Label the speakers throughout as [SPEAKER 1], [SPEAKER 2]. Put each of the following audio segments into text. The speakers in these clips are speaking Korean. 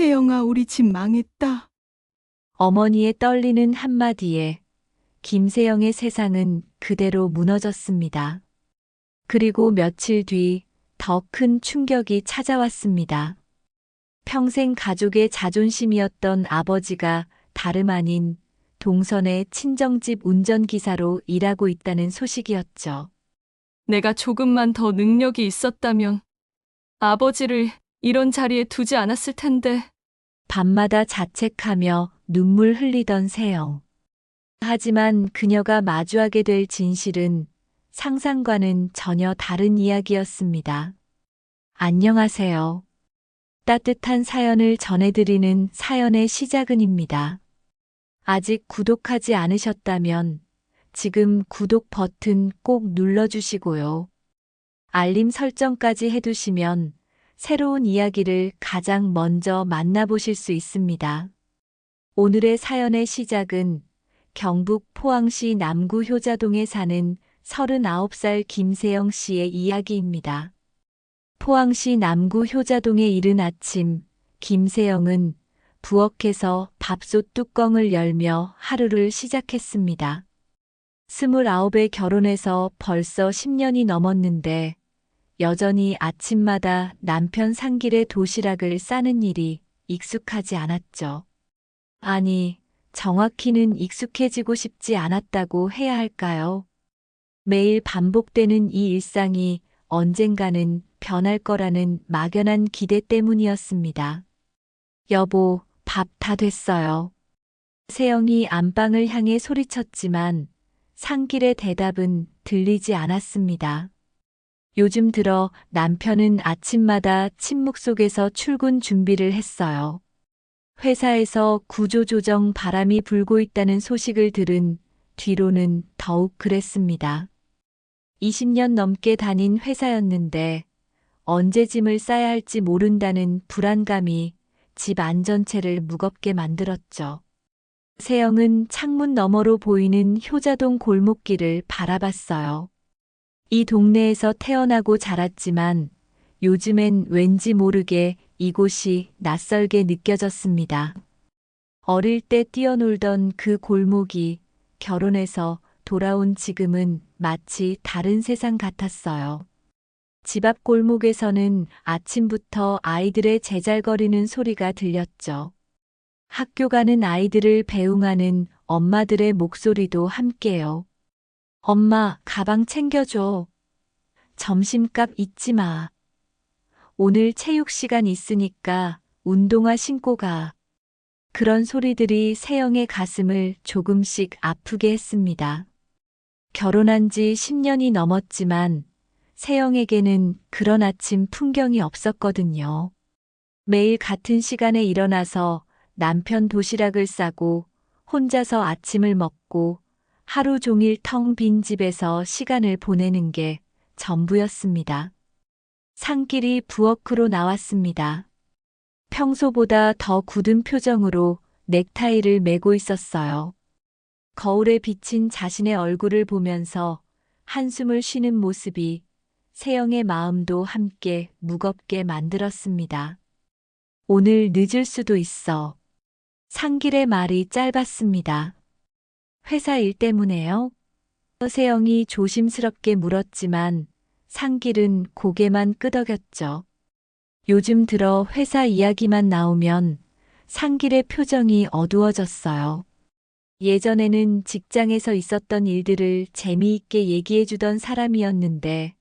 [SPEAKER 1] 세영아, 우리 집 망했다.
[SPEAKER 2] 어머니의 떨리는 한마디에 김세영의 세상은 그대로 무너졌습니다. 그리고 며칠 뒤 더 큰 충격이 찾아왔습니다. 평생 가족의 자존심이었던 아버지가 다름 아닌 동선의 친정집 운전기사로 일하고 있다는 소식이었죠.
[SPEAKER 1] 내가 조금만 더 능력이 있었다면 아버지를 이런 자리에 두지 않았을 텐데.
[SPEAKER 2] 밤마다 자책하며 눈물 흘리던 세영. 하지만 그녀가 마주하게 될 진실은 상상과는 전혀 다른 이야기였습니다. 안녕하세요. 따뜻한 사연을 전해드리는 사연의 시작은입니다. 아직 구독하지 않으셨다면 지금 구독 버튼 꼭 눌러주시고요. 알림 설정까지 해두시면 새로운 이야기를 가장 먼저 만나보실 수 있습니다. 오늘의 사연의 시작은 경북 포항시 남구 효자동에 사는 39살 김세영 씨의 이야기입니다. 포항시 남구 효자동의 이른 아침, 김세영은 부엌에서 밥솥 뚜껑을 열며 하루를 시작했습니다. 29에 결혼해서 벌써 10년이 넘었는데 여전히 아침마다 남편 산길에 도시락을 싸는 일이 익숙하지 않았죠. 아니, 정확히는 익숙해지고 싶지 않았다고 해야 할까요? 매일 반복되는 이 일상이 언젠가는 변할 거라는 막연한 기대 때문이었습니다. 여보, 밥 다 됐어요. 세영이 안방을 향해 소리쳤지만 산길의 대답은 들리지 않았습니다. 요즘 들어 남편은 아침마다 침묵 속에서 출근 준비를 했어요. 회사에서 구조조정 바람이 불고 있다는 소식을 들은 뒤로는 더욱 그랬습니다. 20년 넘게 다닌 회사였는데 언제 짐을 싸야 할지 모른다는 불안감이 집 안전체를 무겁게 만들었죠. 세영은 창문 너머로 보이는 효자동 골목길을 바라봤어요. 이 동네에서 태어나고 자랐지만 요즘엔 왠지 모르게 이곳이 낯설게 느껴졌습니다. 어릴 때 뛰어놀던 그 골목이 결혼해서 돌아온 지금은 마치 다른 세상 같았어요. 집 앞 골목에서는 아침부터 아이들의 제잘거리는 소리가 들렸죠. 학교 가는 아이들을 배웅하는 엄마들의 목소리도 함께요. 엄마, 가방 챙겨줘. 점심값 잊지 마. 오늘 체육 시간 있으니까 운동화 신고 가. 그런 소리들이 세영의 가슴을 조금씩 아프게 했습니다. 결혼한 지 10년이 넘었지만 세영에게는 그런 아침 풍경이 없었거든요. 매일 같은 시간에 일어나서 남편 도시락을 싸고 혼자서 아침을 먹고 하루 종일 텅 빈 집에서 시간을 보내는 게 전부였습니다. 산길이 부엌으로 나왔습니다. 평소보다 더 굳은 표정으로 넥타이를 매고 있었어요. 거울에 비친 자신의 얼굴을 보면서 한숨을 쉬는 모습이 세영의 마음도 함께 무겁게 만들었습니다. 오늘 늦을 수도 있어. 산길의 말이 짧았습니다. 회사 일 때문에요? 세영이 조심스럽게 물었지만 산길은 고개만 끄덕였죠. 요즘 들어 회사 이야기만 나오면 산길의 표정이 어두워졌어요. 예전에는 직장에서 있었던 일들을 재미있게 얘기해주던 사람이었는데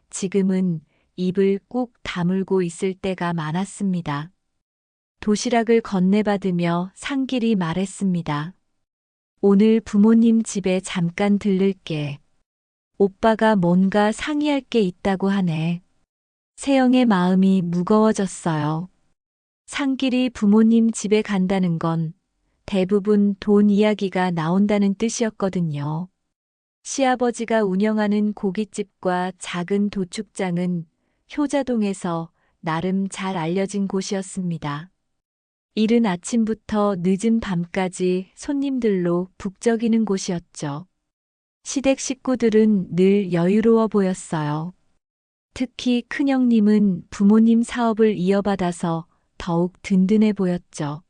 [SPEAKER 2] 지금은 입을 꾹 다물고 있을 때가 많았습니다. 도시락을 건네받으며 산길이 말했습니다. 오늘 부모님 집에 잠깐 들를게. 오빠가 뭔가 상의할 게 있다고 하네. 세영의 마음이 무거워졌어요. 산길이 부모님 집에 간다는 건 대부분 돈 이야기가 나온다는 뜻이었거든요. 시아버지가 운영하는 고깃집과 작은 도축장은 효자동에서 나름 잘 알려진 곳이었습니다. 이른 아침부터 늦은 밤까지 손님들로 북적이는 곳이었죠. 시댁 식구들은 늘 여유로워 보였어요. 특히 큰형님은 부모님 사업을 이어받아서 더욱 든든해 보였죠.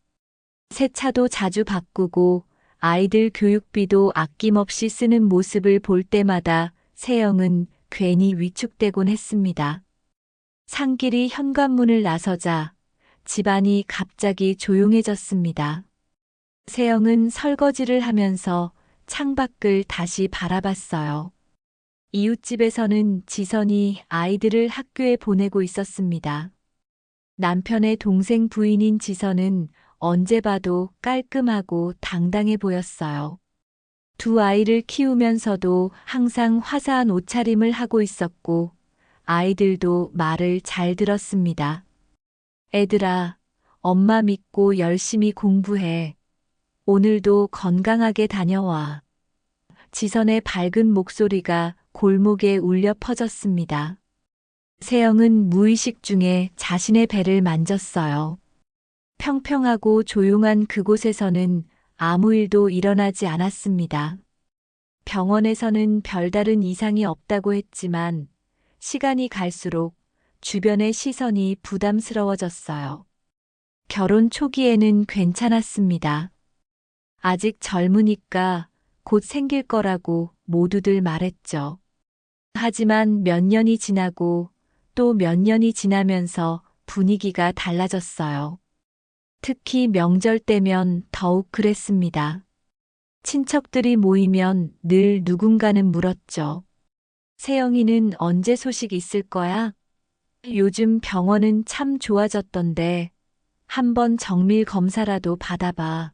[SPEAKER 2] 새 차도 자주 바꾸고 아이들 교육비도 아낌없이 쓰는 모습을 볼 때마다 세영은 괜히 위축되곤 했습니다. 상길이 현관문을 나서자 집안이 갑자기 조용해졌습니다. 세영은 설거지를 하면서 창밖을 다시 바라봤어요. 이웃집에서는 지선이 아이들을 학교에 보내고 있었습니다. 남편의 동생 부인인 지선은 언제 봐도 깔끔하고 당당해 보였어요. 두 아이를 키우면서도 항상 화사한 옷차림을 하고 있었고 아이들도 말을 잘 들었습니다. 애들아, 엄마 믿고 열심히 공부해. 오늘도 건강하게 다녀와. 지선의 밝은 목소리가 골목에 울려 퍼졌습니다. 세영은 무의식 중에 자신의 배를 만졌어요. 평평하고 조용한 그곳에서는 아무 일도 일어나지 않았습니다. 병원에서는 별다른 이상이 없다고 했지만 시간이 갈수록 주변의 시선이 부담스러워졌어요. 결혼 초기에는 괜찮았습니다. 아직 젊으니까 곧 생길 거라고 모두들 말했죠. 하지만 몇 년이 지나고 또 몇 년이 지나면서 분위기가 달라졌어요. 특히 명절 때면 더욱 그랬습니다. 친척들이 모이면 늘 누군가는 물었죠. 세영이는 언제 소식 있을 거야? 요즘 병원은 참 좋아졌던데 한번 정밀 검사라도 받아봐.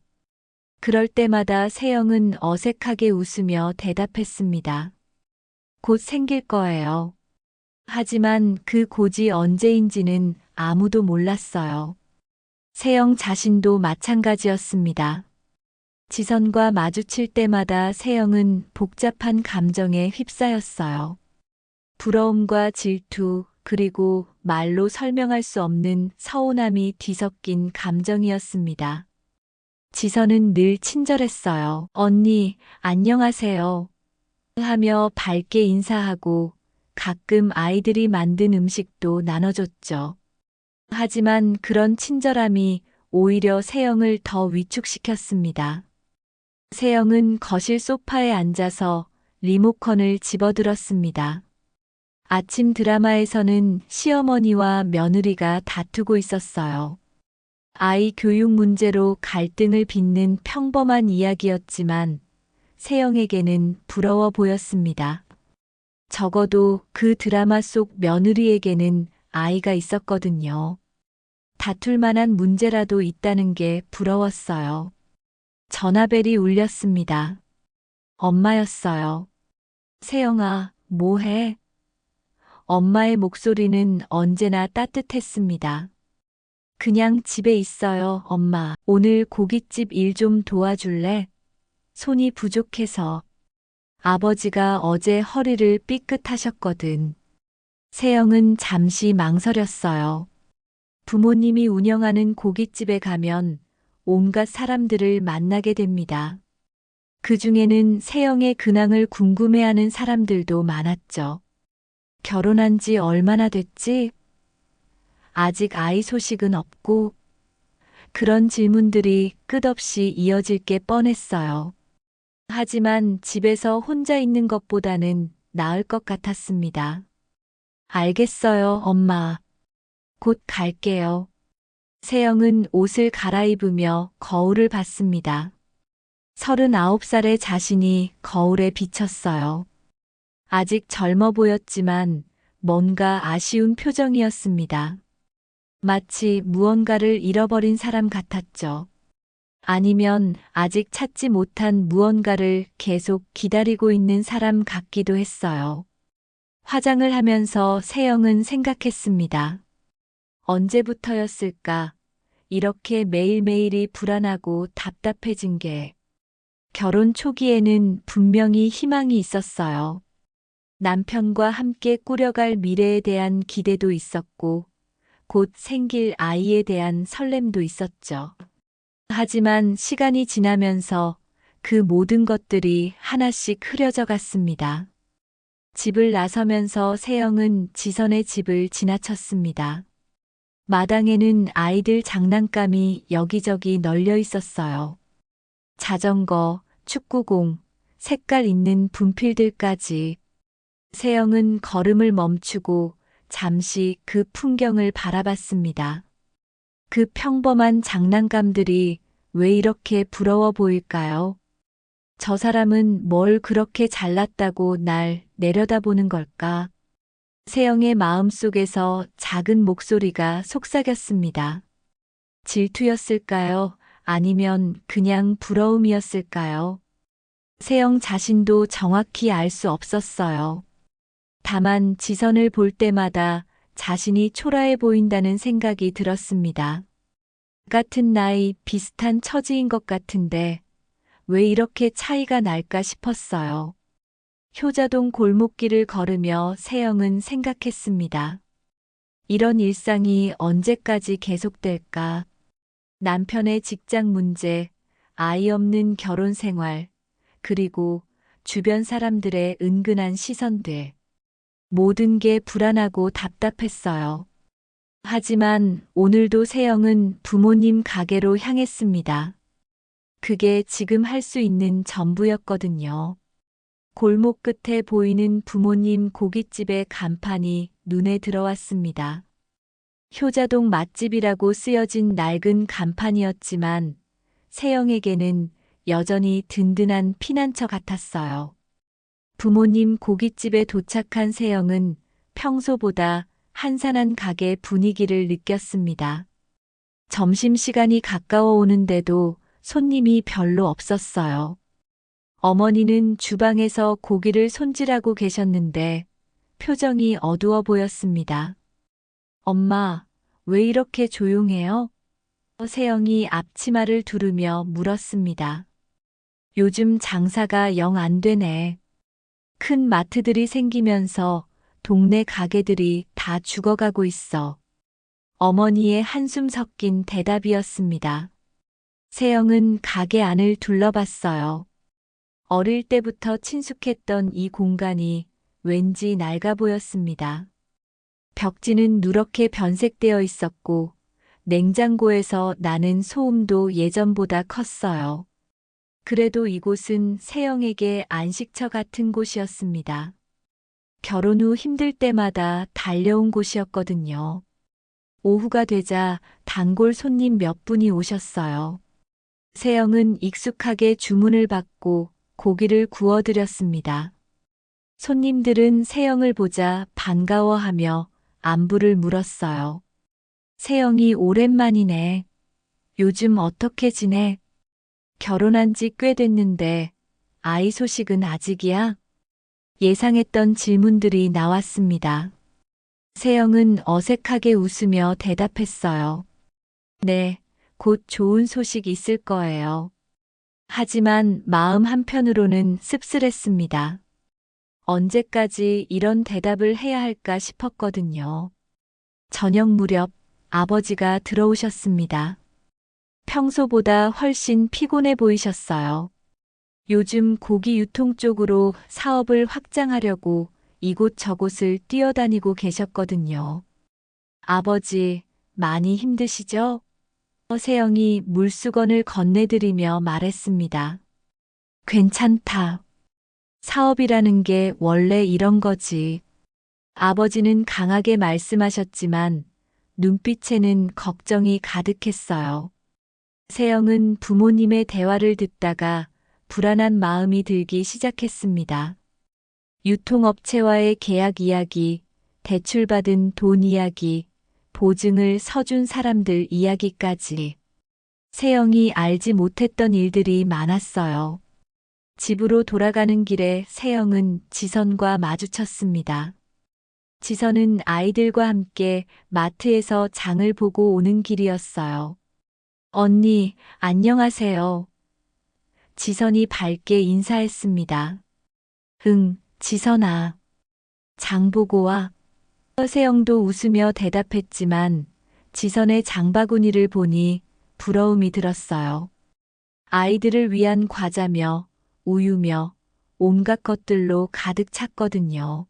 [SPEAKER 2] 그럴 때마다 세영은 어색하게 웃으며 대답했습니다. 곧 생길 거예요. 하지만 그 곧이 언제인지는 아무도 몰랐어요. 세영 자신도 마찬가지였습니다. 지선과 마주칠 때마다 세영은 복잡한 감정에 휩싸였어요. 부러움과 질투, 그리고 말로 설명할 수 없는 서운함이 뒤섞인 감정이었습니다. 지선은 늘 친절했어요. 언니, 안녕하세요. 하며 밝게 인사하고 가끔 아이들이 만든 음식도 나눠줬죠. 하지만 그런 친절함이 오히려 세영을 더 위축시켰습니다. 세영은 거실 소파에 앉아서 리모컨을 집어들었습니다. 아침 드라마에서는 시어머니와 며느리가 다투고 있었어요. 아이 교육 문제로 갈등을 빚는 평범한 이야기였지만 세영에게는 부러워 보였습니다. 적어도 그 드라마 속 며느리에게는 아이가 있었거든요. 다툴 만한 문제라도 있다는 게 부러웠어요. 전화벨이 울렸습니다. 엄마였어요. 세영아, 뭐해? 엄마의 목소리는 언제나 따뜻했습니다. 그냥 집에 있어요, 엄마. 오늘 고깃집 일 좀 도와줄래? 손이 부족해서. 아버지가 어제 허리를 삐끗하셨거든. 세영은 잠시 망설였어요. 부모님이 운영하는 고깃집에 가면 온갖 사람들을 만나게 됩니다. 그 중에는 세영의 근황을 궁금해하는 사람들도 많았죠. 결혼한 지 얼마나 됐지? 아직 아이 소식은 없고, 그런 질문들이 끝없이 이어질 게 뻔했어요. 하지만 집에서 혼자 있는 것보다는 나을 것 같았습니다. 알겠어요, 엄마. 곧 갈게요. 세영은 옷을 갈아입으며 거울을 봤습니다. 39살의 자신이 거울에 비쳤어요. 아직 젊어 보였지만 뭔가 아쉬운 표정이었습니다. 마치 무언가를 잃어버린 사람 같았죠. 아니면 아직 찾지 못한 무언가를 계속 기다리고 있는 사람 같기도 했어요. 화장을 하면서 세영은 생각했습니다. 언제부터였을까? 이렇게 매일매일이 불안하고 답답해진 게. 결혼 초기에는 분명히 희망이 있었어요. 남편과 함께 꾸려갈 미래에 대한 기대도 있었고, 곧 생길 아이에 대한 설렘도 있었죠. 하지만 시간이 지나면서 그 모든 것들이 하나씩 흐려져 갔습니다. 집을 나서면서 세영은 지선의 집을 지나쳤습니다. 마당에는 아이들 장난감이 여기저기 널려 있었어요. 자전거, 축구공, 색깔 있는 분필들까지. 세영은 걸음을 멈추고 잠시 그 풍경을 바라봤습니다. 그 평범한 장난감들이 왜 이렇게 부러워 보일까요? 저 사람은 뭘 그렇게 잘났다고 날 내려다보는 걸까? 세영의 마음속에서 작은 목소리가 속삭였습니다. 질투였을까요? 아니면 그냥 부러움이었을까요? 세영 자신도 정확히 알 수 없었어요. 다만 지선을 볼 때마다 자신이 초라해 보인다는 생각이 들었습니다. 같은 나이, 비슷한 처지인 것 같은데 왜 이렇게 차이가 날까 싶었어요. 효자동 골목길을 걸으며 세영은 생각했습니다. 이런 일상이 언제까지 계속될까? 남편의 직장 문제, 아이 없는 결혼 생활, 그리고 주변 사람들의 은근한 시선들. 모든 게 불안하고 답답했어요. 하지만 오늘도 세영은 부모님 가게로 향했습니다. 그게 지금 할 수 있는 전부였거든요. 골목 끝에 보이는 부모님 고깃집의 간판이 눈에 들어왔습니다. 효자동 맛집이라고 쓰여진 낡은 간판이었지만 세영에게는 여전히 든든한 피난처 같았어요. 부모님 고깃집에 도착한 세영은 평소보다 한산한 가게 분위기를 느꼈습니다. 점심시간이 가까워 오는데도 손님이 별로 없었어요. 어머니는 주방에서 고기를 손질하고 계셨는데 표정이 어두워 보였습니다. 엄마, 왜 이렇게 조용해요? 세영이 앞치마를 두르며 물었습니다. 요즘 장사가 영 안 되네. 큰 마트들이 생기면서 동네 가게들이 다 죽어가고 있어. 어머니의 한숨 섞인 대답이었습니다. 세영은 가게 안을 둘러봤어요. 어릴 때부터 친숙했던 이 공간이 왠지 낡아 보였습니다. 벽지는 누렇게 변색되어 있었고 냉장고에서 나는 소음도 예전보다 컸어요. 그래도 이곳은 세영에게 안식처 같은 곳이었습니다. 결혼 후 힘들 때마다 달려온 곳이었거든요. 오후가 되자 단골 손님 몇 분이 오셨어요. 세영은 익숙하게 주문을 받고 고기를 구워드렸습니다. 손님들은 세영을 보자 반가워하며 안부를 물었어요. 세영이 오랜만이네. 요즘 어떻게 지내? 결혼한 지 꽤 됐는데 아이 소식은 아직이야? 예상했던 질문들이 나왔습니다. 세영은 어색하게 웃으며 대답했어요. 네, 곧 좋은 소식 있을 거예요. 하지만 마음 한편으로는 씁쓸했습니다. 언제까지 이런 대답을 해야 할까 싶었거든요. 저녁 무렵 아버지가 들어오셨습니다. 평소보다 훨씬 피곤해 보이셨어요. 요즘 고기 유통 쪽으로 사업을 확장하려고 이곳저곳을 뛰어다니고 계셨거든요. 아버지, 많이 힘드시죠? 세영이 물수건을 건네드리며 말했습니다. 괜찮다. 사업이라는 게 원래 이런 거지. 아버지는 강하게 말씀하셨지만 눈빛에는 걱정이 가득했어요. 세영은 부모님의 대화를 듣다가 불안한 마음이 들기 시작했습니다. 유통업체와의 계약 이야기, 대출받은 돈 이야기, 보증을 서준 사람들 이야기까지. 세영이 알지 못했던 일들이 많았어요. 집으로 돌아가는 길에 세영은 지선과 마주쳤습니다. 지선은 아이들과 함께 마트에서 장을 보고 오는 길이었어요. 언니, 안녕하세요. 지선이 밝게 인사했습니다. 응, 지선아. 장 보고 와. 세영도 웃으며 대답했지만 지선의 장바구니를 보니 부러움이 들었어요. 아이들을 위한 과자며 우유며 온갖 것들로 가득 찼거든요.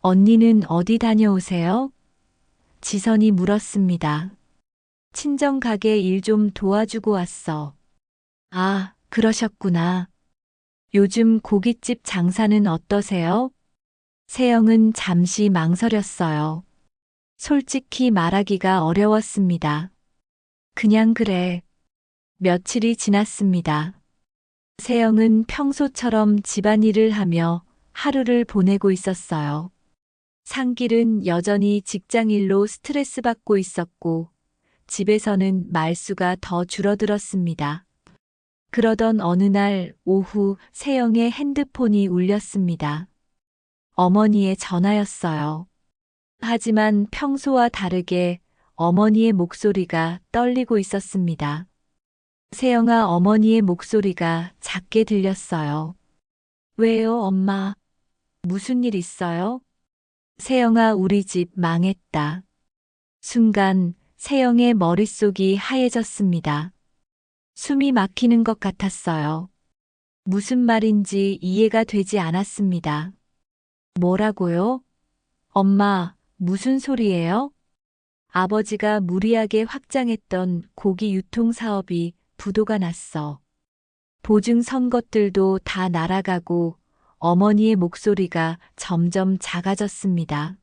[SPEAKER 2] 언니는 어디 다녀오세요? 지선이 물었습니다. 친정 가게 일 좀 도와주고 왔어. 아, 그러셨구나. 요즘 고깃집 장사는 어떠세요? 세영은 잠시 망설였어요. 솔직히 말하기가 어려웠습니다. 그냥 그래. 며칠이 지났습니다. 세영은 평소처럼 집안일을 하며 하루를 보내고 있었어요. 상길은 여전히 직장일로 스트레스 받고 있었고, 집에서는 말수가 더 줄어들었습니다. 그러던 어느 날 오후 세영의 핸드폰이 울렸습니다. 어머니의 전화였어요. 하지만 평소와 다르게 어머니의 목소리가 떨리고 있었습니다. 세영아, 어머니의 목소리가 작게 들렸어요. 왜요, 엄마? 무슨 일 있어요? 세영아, 우리 집 망했다. 순간 세영의 머릿속이 하얘졌습니다. 숨이 막히는 것 같았어요. 무슨 말인지 이해가 되지 않았습니다. 뭐라고요? 엄마, 무슨 소리예요? 아버지가 무리하게 확장했던 고기 유통 사업이 부도가 났어. 보증 선 것들도 다 날아가고 어머니의 목소리가 점점 작아졌습니다.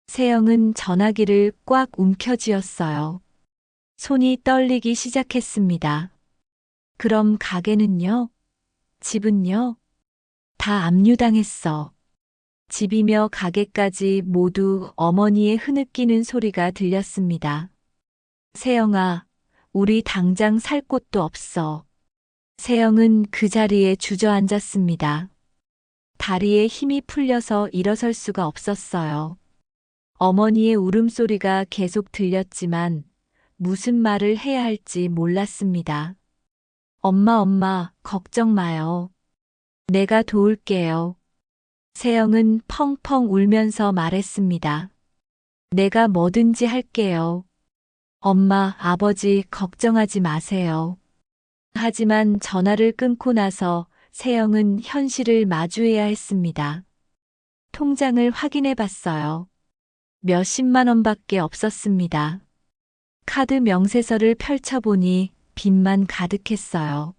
[SPEAKER 2] 세영은 전화기를 꽉 움켜쥐었어요. 손이 떨리기 시작했습니다. 그럼 가게는요? 집은요? 다 압류당했어. 집이며 가게까지 모두 어머니의 흐느끼는 소리가 들렸습니다. 세영아, 우리 당장 살 곳도 없어. 세영은 그 자리에 주저앉았습니다. 다리에 힘이 풀려서 일어설 수가 없었어요. 어머니의 울음소리가 계속 들렸지만 무슨 말을 해야 할지 몰랐습니다. 엄마, 걱정 마요. 내가 도울게요. 세영은 펑펑 울면서 말했습니다. 내가 뭐든지 할게요. 엄마, 아버지, 걱정하지 마세요. 하지만 전화를 끊고 나서 세영은 현실을 마주해야 했습니다. 통장을 확인해 봤어요. 몇십만 원밖에 없었습니다. 카드 명세서를 펼쳐보니 빚만 가득했어요.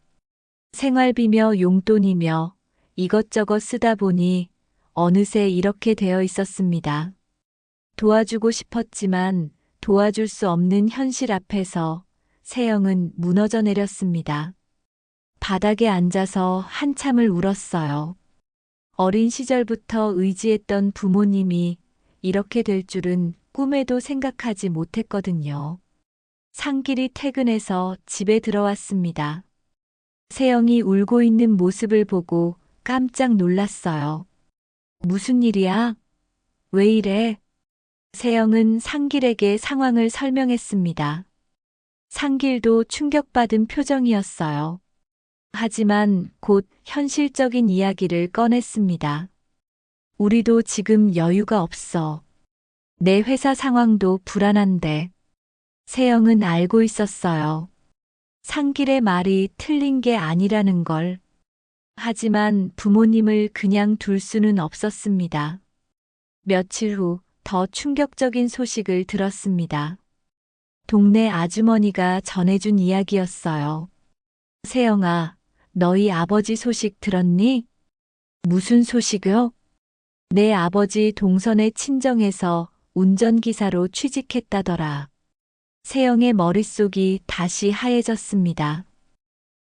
[SPEAKER 2] 생활비며 용돈이며 이것저것 쓰다 보니 어느새 이렇게 되어 있었습니다. 도와주고 싶었지만 도와줄 수 없는 현실 앞에서 세영은 무너져 내렸습니다. 바닥에 앉아서 한참을 울었어요. 어린 시절부터 의지했던 부모님이 이렇게 될 줄은 꿈에도 생각하지 못했거든요. 상길이 퇴근해서 집에 들어왔습니다. 세영이 울고 있는 모습을 보고 깜짝 놀랐어요. 무슨 일이야? 왜 이래? 세영은 상길에게 상황을 설명했습니다. 상길도 충격받은 표정이었어요. 하지만 곧 현실적인 이야기를 꺼냈습니다. 우리도 지금 여유가 없어. 내 회사 상황도 불안한데. 세영은 알고 있었어요. 상길의 말이 틀린 게 아니라는 걸. 하지만 부모님을 그냥 둘 수는 없었습니다. 며칠 후 더 충격적인 소식을 들었습니다. 동네 아주머니가 전해준 이야기였어요. 세영아, 너희 아버지 소식 들었니? 무슨 소식이요? 내 아버지 동선의 친정에서 운전기사로 취직했다더라. 세영의 머릿속이 다시 하얘졌습니다.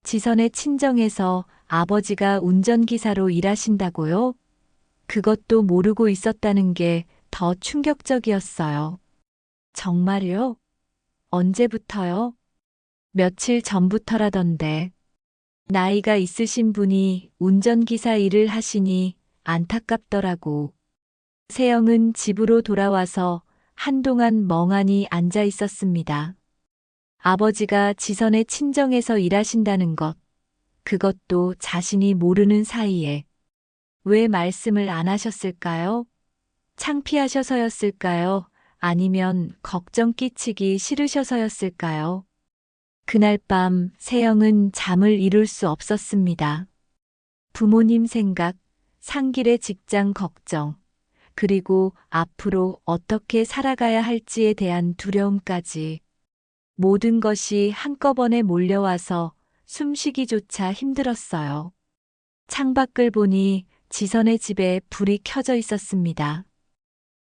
[SPEAKER 2] 지선의 친정에서 아버지가 운전기사로 일하신다고요? 그것도 모르고 있었다는 게 더 충격적이었어요. 정말요? 언제부터요? 며칠 전부터라던데. 나이가 있으신 분이 운전기사 일을 하시니 안타깝더라고. 세영은 집으로 돌아와서 한동안 멍하니 앉아 있었습니다. 아버지가 지선의 친정에서 일하신다는 것, 그것도 자신이 모르는 사이에. 왜 말씀을 안 하셨을까요? 창피하셔서였을까요? 아니면 걱정 끼치기 싫으셔서였을까요? 그날 밤 세영은 잠을 이룰 수 없었습니다. 부모님 생각, 상길의 직장 걱정, 그리고 앞으로 어떻게 살아가야 할지에 대한 두려움까지 모든 것이 한꺼번에 몰려와서 숨쉬기조차 힘들었어요. 창밖을 보니 지선의 집에 불이 켜져 있었습니다.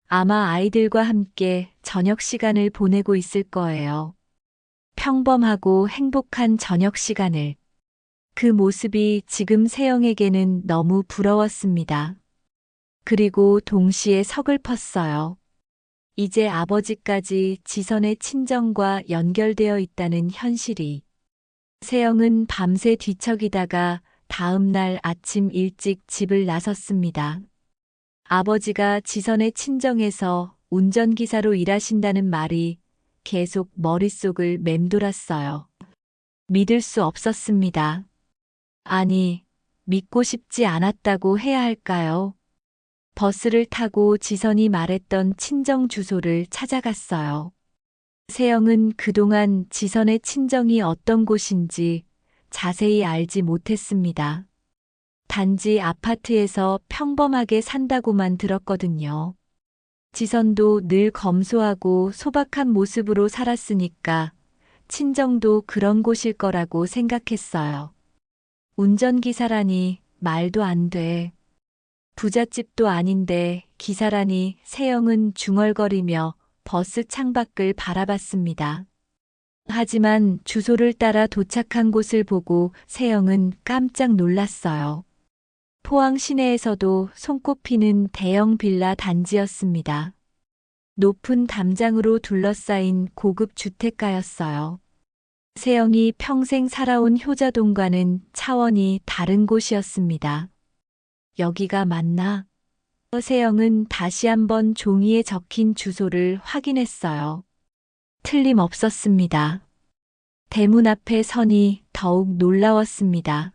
[SPEAKER 2] 아마 아이들과 함께 저녁 시간을 보내고 있을 거예요. 평범하고 행복한 저녁 시간을. 그 모습이 지금 세영에게는 너무 부러웠습니다. 그리고 동시에 서글펐어요. 이제 아버지까지 지선의 친정과 연결되어 있다는 현실이. 세영은 밤새 뒤척이다가 다음 날 아침 일찍 집을 나섰습니다. 아버지가 지선의 친정에서 운전기사로 일하신다는 말이 계속 머릿속을 맴돌았어요. 믿을 수 없었습니다. 아니, 믿고 싶지 않았다고 해야 할까요? 버스를 타고 지선이 말했던 친정 주소를 찾아갔어요. 세영은 그동안 지선의 친정이 어떤 곳인지 자세히 알지 못했습니다. 단지 아파트에서 평범하게 산다고만 들었거든요. 지선도 늘 검소하고 소박한 모습으로 살았으니까 친정도 그런 곳일 거라고 생각했어요. 운전기사라니 말도 안 돼. 부잣집도 아닌데 기사라니. 세영은 중얼거리며 버스 창밖을 바라봤습니다. 하지만 주소를 따라 도착한 곳을 보고 세영은 깜짝 놀랐어요. 포항 시내에서도 손꼽히는 대형 빌라 단지였습니다. 높은 담장으로 둘러싸인 고급 주택가였어요. 세영이 평생 살아온 효자동과는 차원이 다른 곳이었습니다. 여기가 맞나? 세영은 다시 한번 종이에 적힌 주소를 확인했어요. 틀림없었습니다. 대문 앞에 서니 더욱 놀라웠습니다.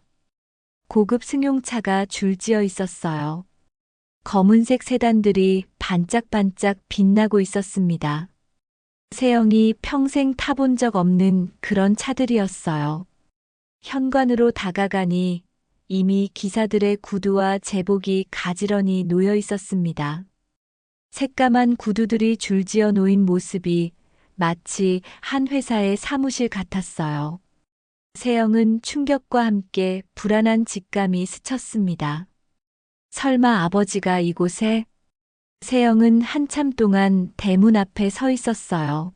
[SPEAKER 2] 고급 승용차가 줄지어 있었어요. 검은색 세단들이 반짝반짝 빛나고 있었습니다. 세영이 평생 타본 적 없는 그런 차들이었어요. 현관으로 다가가니 이미 기사들의 구두와 제복이 가지런히 놓여 있었습니다. 새까만 구두들이 줄지어 놓인 모습이 마치 한 회사의 사무실 같았어요. 세영은 충격과 함께 불안한 직감이 스쳤습니다. 설마 아버지가 이곳에? 세영은 한참 동안 대문 앞에 서 있었어요.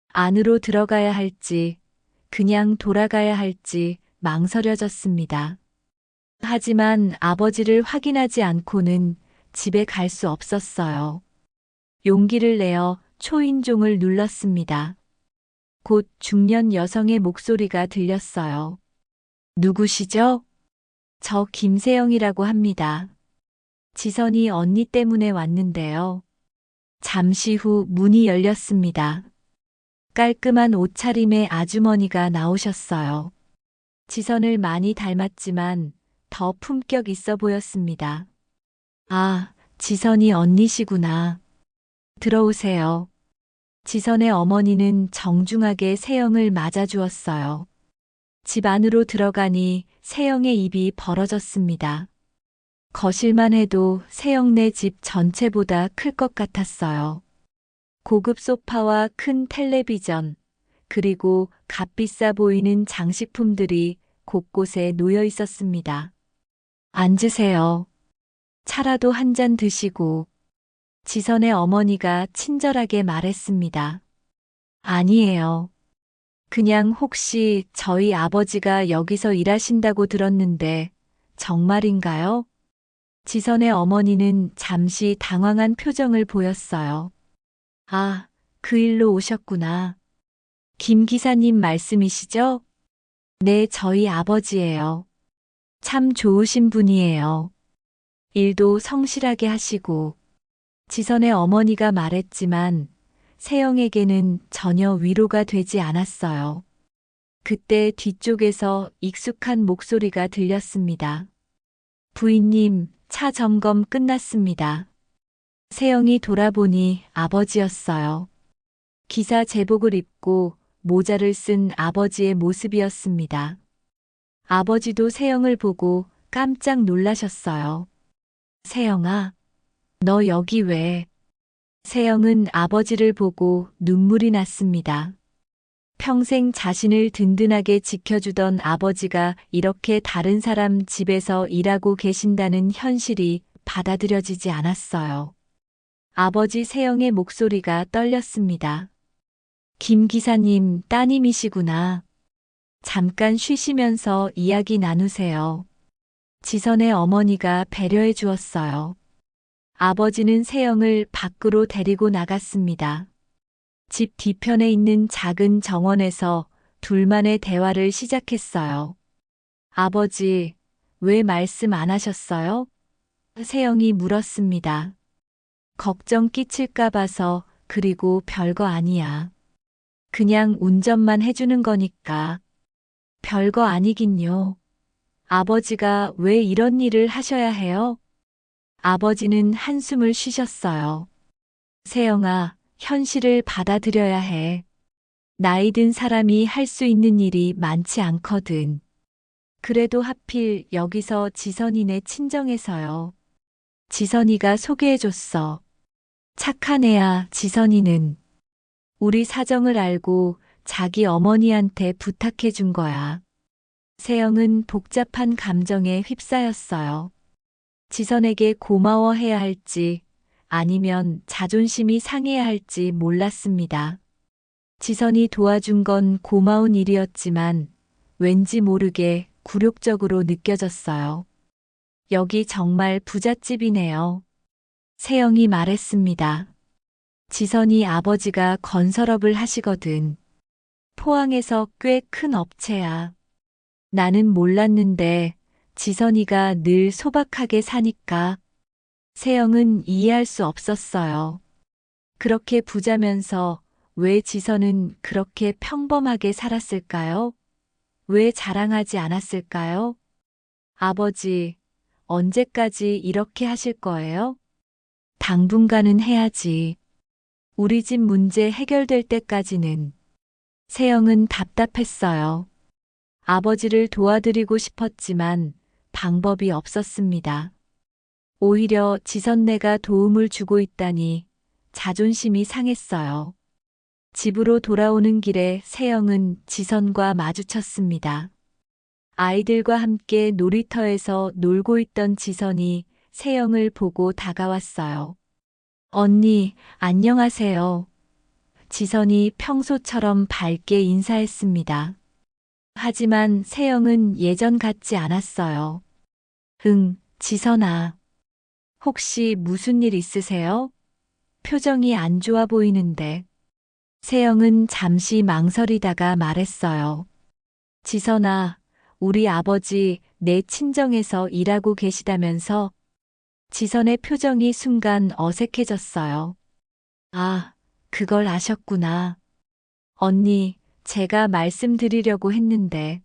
[SPEAKER 2] 안으로 들어가야 할지, 그냥 돌아가야 할지 망설여졌습니다. 하지만 아버지를 확인하지 않고는 집에 갈 수 없었어요. 용기를 내어 초인종을 눌렀습니다. 곧 중년 여성의 목소리가 들렸어요. 누구시죠? 저 김세영이라고 합니다. 지선이 언니 때문에 왔는데요. 잠시 후 문이 열렸습니다. 깔끔한 옷차림의 아주머니가 나오셨어요. 지선을 많이 닮았지만 더 품격 있어 보였습니다. 아, 지선이 언니시구나. 들어오세요. 지선의 어머니는 정중하게 세영을 맞아주었어요. 집 안으로 들어가니 세영의 입이 벌어졌습니다. 거실만 해도 세영네 집 전체보다 클 것 같았어요. 고급 소파와 큰 텔레비전, 그리고 값비싸 보이는 장식품들이 곳곳에 놓여 있었습니다. 앉으세요. 차라도 한 잔 드시고. 지선의 어머니가 친절하게 말했습니다. 아니에요. 그냥 혹시 저희 아버지가 여기서 일하신다고 들었는데 정말인가요? 지선의 어머니는 잠시 당황한 표정을 보였어요. 아, 그 일로 오셨구나. 김 기사님 말씀이시죠? 네, 저희 아버지예요. 참 좋으신 분이에요. 일도 성실하게 하시고. 지선의 어머니가 말했지만 세영에게는 전혀 위로가 되지 않았어요. 그때 뒤쪽에서 익숙한 목소리가 들렸습니다. 부인님, 차 점검 끝났습니다. 세영이 돌아보니 아버지였어요. 기사 제복을 입고 모자를 쓴 아버지의 모습이었습니다. 아버지도 세영을 보고 깜짝 놀라셨어요. 세영아, 너 여기 왜? 세영은 아버지를 보고 눈물이 났습니다. 평생 자신을 든든하게 지켜주던 아버지가 이렇게 다른 사람 집에서 일하고 계신다는 현실이 받아들여지지 않았어요. 아버지 세영의 목소리가 떨렸습니다. 김 기사님 따님이시구나. 잠깐 쉬시면서 이야기 나누세요. 지선의 어머니가 배려해 주었어요. 아버지는 세영을 밖으로 데리고 나갔습니다. 집 뒤편에 있는 작은 정원에서 둘만의 대화를 시작했어요. 아버지, 왜 말씀 안 하셨어요? 세영이 물었습니다. 걱정 끼칠까 봐서. 그리고 별거 아니야. 그냥 운전만 해주는 거니까. 별거 아니긴요. 아버지가 왜 이런 일을 하셔야 해요? 아버지는 한숨을 쉬셨어요. 세영아, 현실을 받아들여야 해. 나이 든 사람이 할 수 있는 일이 많지 않거든. 그래도 하필 여기서 지선이네 친정에서요. 지선이가 소개해줬어. 착한 애야, 지선이는. 우리 사정을 알고 자기 어머니한테 부탁해 준 거야. 세영은 복잡한 감정에 휩싸였어요. 지선에게 고마워해야 할지 아니면 자존심이 상해야 할지 몰랐습니다. 지선이 도와준 건 고마운 일이었지만 왠지 모르게 굴욕적으로 느껴졌어요. 여기 정말 부잣집이네요. 세영이 말했습니다. 지선이 아버지가 건설업을 하시거든. 포항에서 꽤 큰 업체야. 나는 몰랐는데 지선이가 늘 소박하게 사니까. 세영은 이해할 수 없었어요. 그렇게 부자면서 왜 지선은 그렇게 평범하게 살았을까요? 왜 자랑하지 않았을까요? 아버지, 언제까지 이렇게 하실 거예요? 당분간은 해야지. 우리 집 문제 해결될 때까지는. 세영은 답답했어요. 아버지를 도와드리고 싶었지만 방법이 없었습니다. 오히려 지선네가 도움을 주고 있다니 자존심이 상했어요. 집으로 돌아오는 길에 세영은 지선과 마주쳤습니다. 아이들과 함께 놀이터에서 놀고 있던 지선이 세영을 보고 다가왔어요. 언니, 안녕하세요. 지선이 평소처럼 밝게 인사했습니다. 하지만 세영은 예전 같지 않았어요. 응, 지선아. 혹시 무슨 일 있으세요? 표정이 안 좋아 보이는데. 세영은 잠시 망설이다가 말했어요. 지선아, 우리 아버지 내 친정에서 일하고 계시다면서. 지선의 표정이 순간 어색해졌어요. 아, 그걸 아셨구나. 언니, 제가 말씀드리려고 했는데.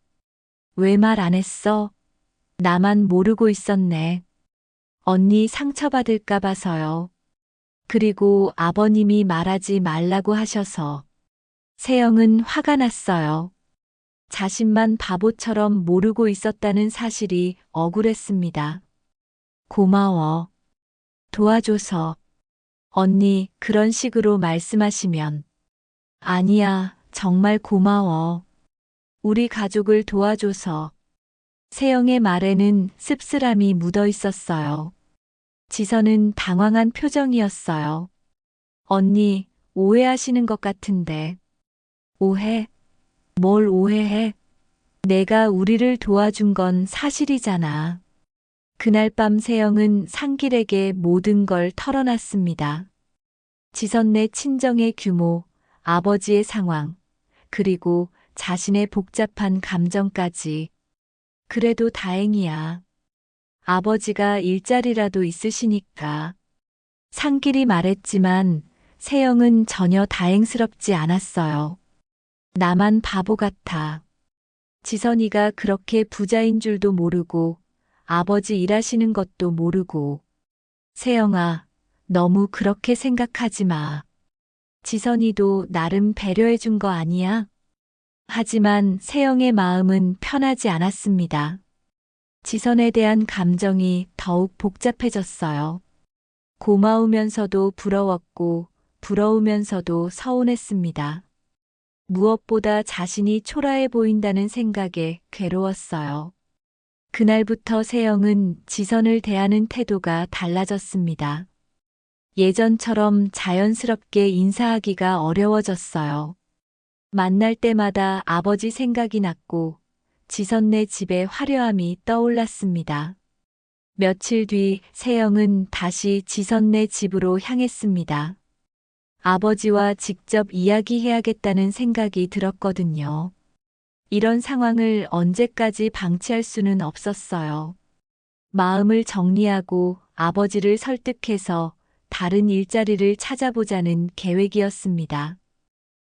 [SPEAKER 2] 왜 말 안 했어? 나만 모르고 있었네. 언니 상처받을까 봐서요. 그리고 아버님이 말하지 말라고 하셔서. 세영은 화가 났어요. 자신만 바보처럼 모르고 있었다는 사실이 억울했습니다. 고마워. 도와줘서. 언니, 그런 식으로 말씀하시면. 아니야, 정말 고마워. 우리 가족을 도와줘서. 세영의 말에는 씁쓸함이 묻어 있었어요. 지선은 당황한 표정이었어요. 언니, 오해하시는 것 같은데. 오해? 뭘 오해해? 내가 우리를 도와준 건 사실이잖아. 그날 밤 세영은 상길에게 모든 걸 털어놨습니다. 지선네 친정의 규모, 아버지의 상황, 그리고 자신의 복잡한 감정까지. 그래도 다행이야. 아버지가 일자리라도 있으시니까. 상길이 말했지만 세영은 전혀 다행스럽지 않았어요. 나만 바보 같아. 지선이가 그렇게 부자인 줄도 모르고 아버지 일하시는 것도 모르고. 세영아, 너무 그렇게 생각하지 마. 지선이도 나름 배려해 준 거 아니야? 하지만 세영의 마음은 편하지 않았습니다. 지선에 대한 감정이 더욱 복잡해졌어요. 고마우면서도 부러웠고, 부러우면서도 서운했습니다. 무엇보다 자신이 초라해 보인다는 생각에 괴로웠어요. 그날부터 세영은 지선을 대하는 태도가 달라졌습니다. 예전처럼 자연스럽게 인사하기가 어려워졌어요. 만날 때마다 아버지 생각이 났고 지선네 집의 화려함이 떠올랐습니다. 며칠 뒤 세영은 다시 지선네 집으로 향했습니다. 아버지와 직접 이야기해야겠다는 생각이 들었거든요. 이런 상황을 언제까지 방치할 수는 없었어요. 마음을 정리하고 아버지를 설득해서 다른 일자리를 찾아보자는 계획이었습니다.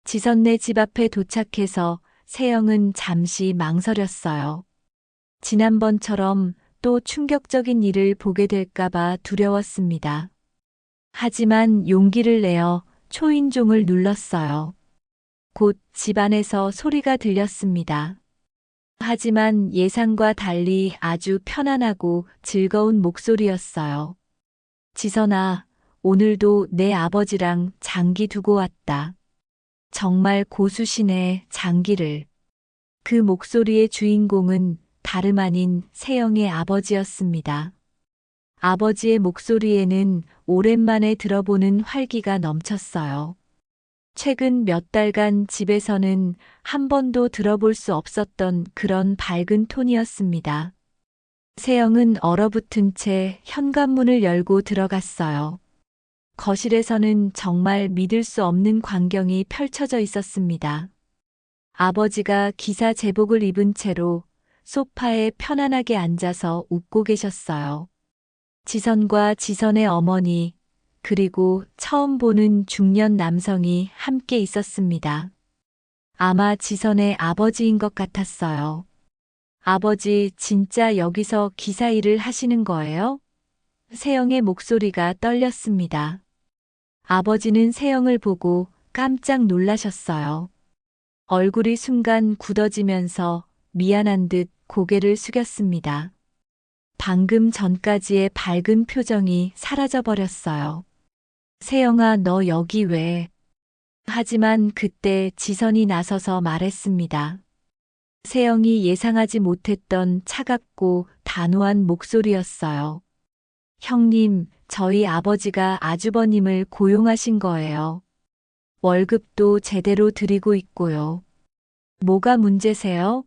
[SPEAKER 2] 지선네 집 앞에 도착해서 세영은 잠시 망설였어요. 지난번처럼 또 충격적인 일을 보게 될까봐 두려웠습니다. 하지만 용기를 내어 초인종을 눌렀어요. 곧 집안에서 소리가 들렸습니다. 하지만 예상과 달리 아주 편안하고 즐거운 목소리였어요. 지선아, 오늘도 내 아버지랑 장기 두고 왔다. 정말 고수시네, 장기를. 그 목소리의 주인공은 다름 아닌 세영의 아버지였습니다. 아버지의 목소리에는 오랜만에 들어보는 활기가 넘쳤어요. 최근 몇 달간 집에서는 한 번도 들어볼 수 없었던 그런 밝은 톤이었습니다. 세영은 얼어붙은 채 현관문을 열고 들어갔어요. 거실에서는 정말 믿을 수 없는 광경이 펼쳐져 있었습니다. 아버지가 기사 제복을 입은 채로 소파에 편안하게 앉아서 웃고 계셨어요. 지선과 지선의 어머니, 그리고 처음 보는 중년 남성이 함께 있었습니다. 아마 지선의 아버지인 것 같았어요. 아버지, 진짜 여기서 기사 일을 하시는 거예요? 세영의 목소리가 떨렸습니다. 아버지는 세영을 보고 깜짝 놀라셨어요. 얼굴이 순간 굳어지면서 미안한 듯 고개를 숙였습니다. 방금 전까지의 밝은 표정이 사라져버렸어요. 세영아, 너 여기 왜? 하지만 그때 지선이 나서서 말했습니다. 세영이 예상하지 못했던 차갑고 단호한 목소리였어요. 형님, 저희 아버지가 아주버님을 고용하신 거예요. 월급도 제대로 드리고 있고요. 뭐가 문제세요?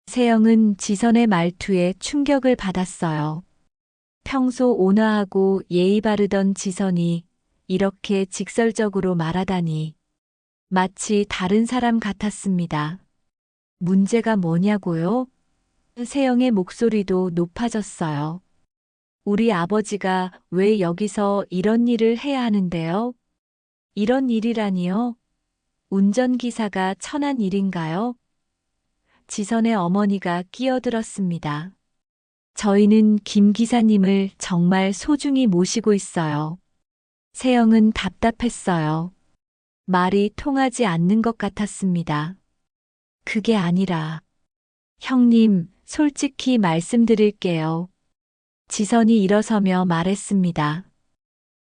[SPEAKER 2] 세영은 지선의 말투에 충격을 받았어요. 평소 온화하고 예의 바르던 지선이 이렇게 직설적으로 말하다니 마치 다른 사람 같았습니다. 문제가 뭐냐고요? 세영의 목소리도 높아졌어요. 우리 아버지가 왜 여기서 이런 일을 해야 하는데요? 이런 일이라니요? 운전기사가 천한 일인가요? 지선의 어머니가 끼어들었습니다. 저희는 김 기사님을 정말 소중히 모시고 있어요. 세영은 답답했어요. 말이 통하지 않는 것 같았습니다. 그게 아니라, 형님, 솔직히 말씀드릴게요. 지선이 일어서며 말했습니다.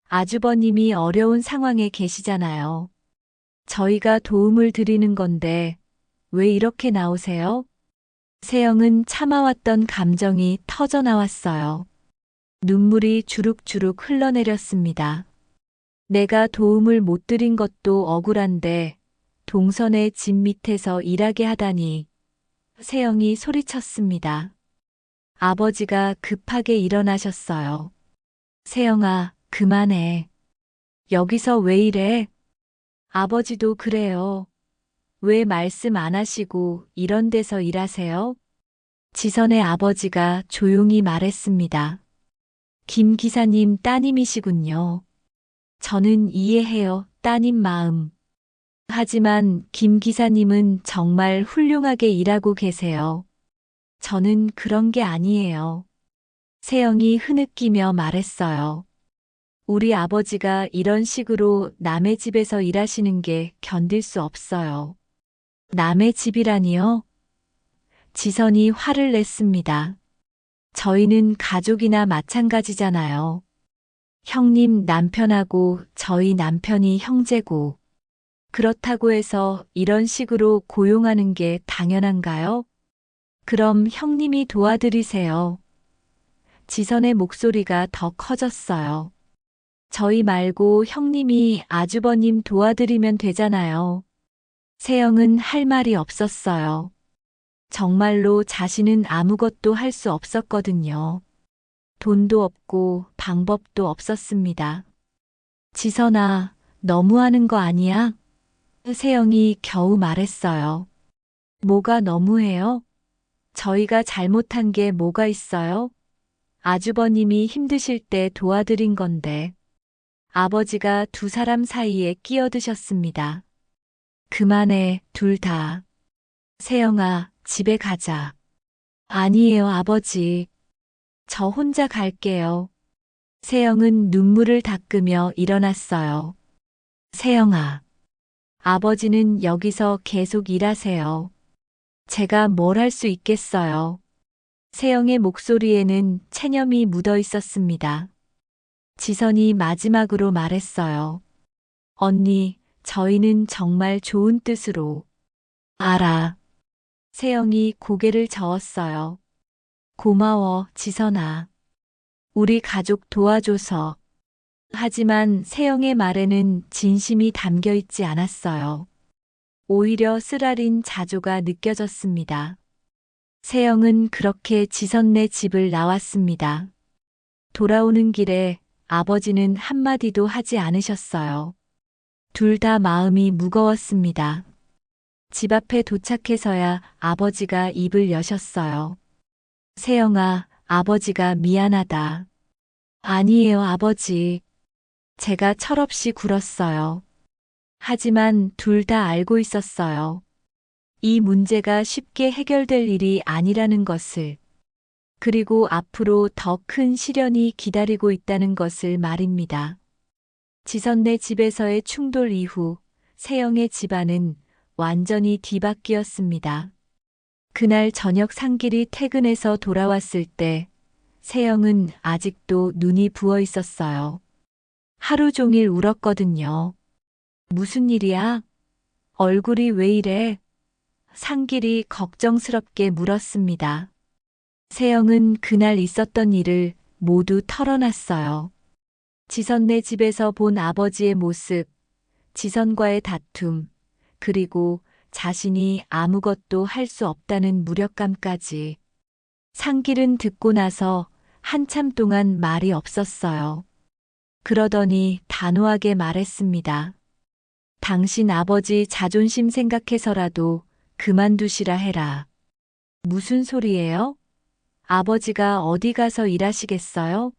[SPEAKER 2] 아주버님이 어려운 상황에 계시잖아요. 저희가 도움을 드리는 건데, 왜 이렇게 나오세요? 세영은 참아왔던 감정이 터져 나왔어요. 눈물이 주룩주룩 흘러내렸습니다. 내가 도움을 못 드린 것도 억울한데 동선의 집 밑에서 일하게 하다니. 세영이 소리쳤습니다. 아버지가 급하게 일어나셨어요. 세영아, 그만해. 여기서 왜 이래? 아버지도 그래요. 왜 말씀 안 하시고 이런 데서 일하세요? 지선의 아버지가 조용히 말했습니다. 김 기사님 따님이시군요. 저는 이해해요, 따님 마음. 하지만 김 기사님은 정말 훌륭하게 일하고 계세요. 저는 그런 게 아니에요. 세영이 흐느끼며 말했어요. 우리 아버지가 이런 식으로 남의 집에서 일하시는 게 견딜 수 없어요. 남의 집이라니요? 지선이 화를 냈습니다. 저희는 가족이나 마찬가지잖아요. 형님 남편하고 저희 남편이 형제고, 그렇다고 해서 이런 식으로 고용하는 게 당연한가요? 그럼 형님이 도와드리세요. 지선의 목소리가 더 커졌어요. 저희 말고 형님이 아주버님 도와드리면 되잖아요. 세영은 할 말이 없었어요. 정말로 자신은 아무것도 할 수 없었거든요. 돈도 없고 방법도 없었습니다. 지선아, 너무하는 거 아니야? 세영이 겨우 말했어요. 뭐가 너무해요? 저희가 잘못한 게 뭐가 있어요? 아주버님이 힘드실 때 도와드린 건데. 아버지가 두 사람 사이에 끼어드셨습니다. 그만해, 둘 다. 세영아, 집에 가자. 아니에요, 아버지. 저 혼자 갈게요. 세영은 눈물을 닦으며 일어났어요. 세영아, 아버지는 여기서 계속 일하세요. 제가 뭘 할 수 있겠어요. 세영의 목소리에는 체념이 묻어 있었습니다. 지선이 마지막으로 말했어요. 언니, 저희는 정말 좋은 뜻으로. 알아. 세영이 고개를 저었어요. 고마워, 지선아. 우리 가족 도와줘서. 하지만 세영의 말에는 진심이 담겨 있지 않았어요. 오히려 쓰라린 자조가 느껴졌습니다. 세영은 그렇게 지선네 집을 나왔습니다. 돌아오는 길에 아버지는 한마디도 하지 않으셨어요. 둘 다 마음이 무거웠습니다. 집 앞에 도착해서야 아버지가 입을 여셨어요. 세영아, 아버지가 미안하다. 아니에요, 아버지. 제가 철없이 굴었어요. 하지만 둘 다 알고 있었어요. 이 문제가 쉽게 해결될 일이 아니라는 것을. 그리고 앞으로 더 큰 시련이 기다리고 있다는 것을 말입니다. 지선네 집에서의 충돌 이후 세영의 집안은 완전히 뒤바뀌었습니다. 그날 저녁 상길이 퇴근해서 돌아왔을 때 세영은 아직도 눈이 부어 있었어요. 하루 종일 울었거든요. 무슨 일이야? 얼굴이 왜 이래? 상길이 걱정스럽게 물었습니다. 세영은 그날 있었던 일을 모두 털어놨어요. 지선네 집에서 본 아버지의 모습, 지선과의 다툼, 그리고 자신이 아무것도 할 수 없다는 무력감까지. 상길은 듣고 나서 한참 동안 말이 없었어요. 그러더니 단호하게 말했습니다. 당신 아버지 자존심 생각해서라도 그만두시라 해라. 무슨 소리예요? 아버지가 어디 가서 일하시겠어요?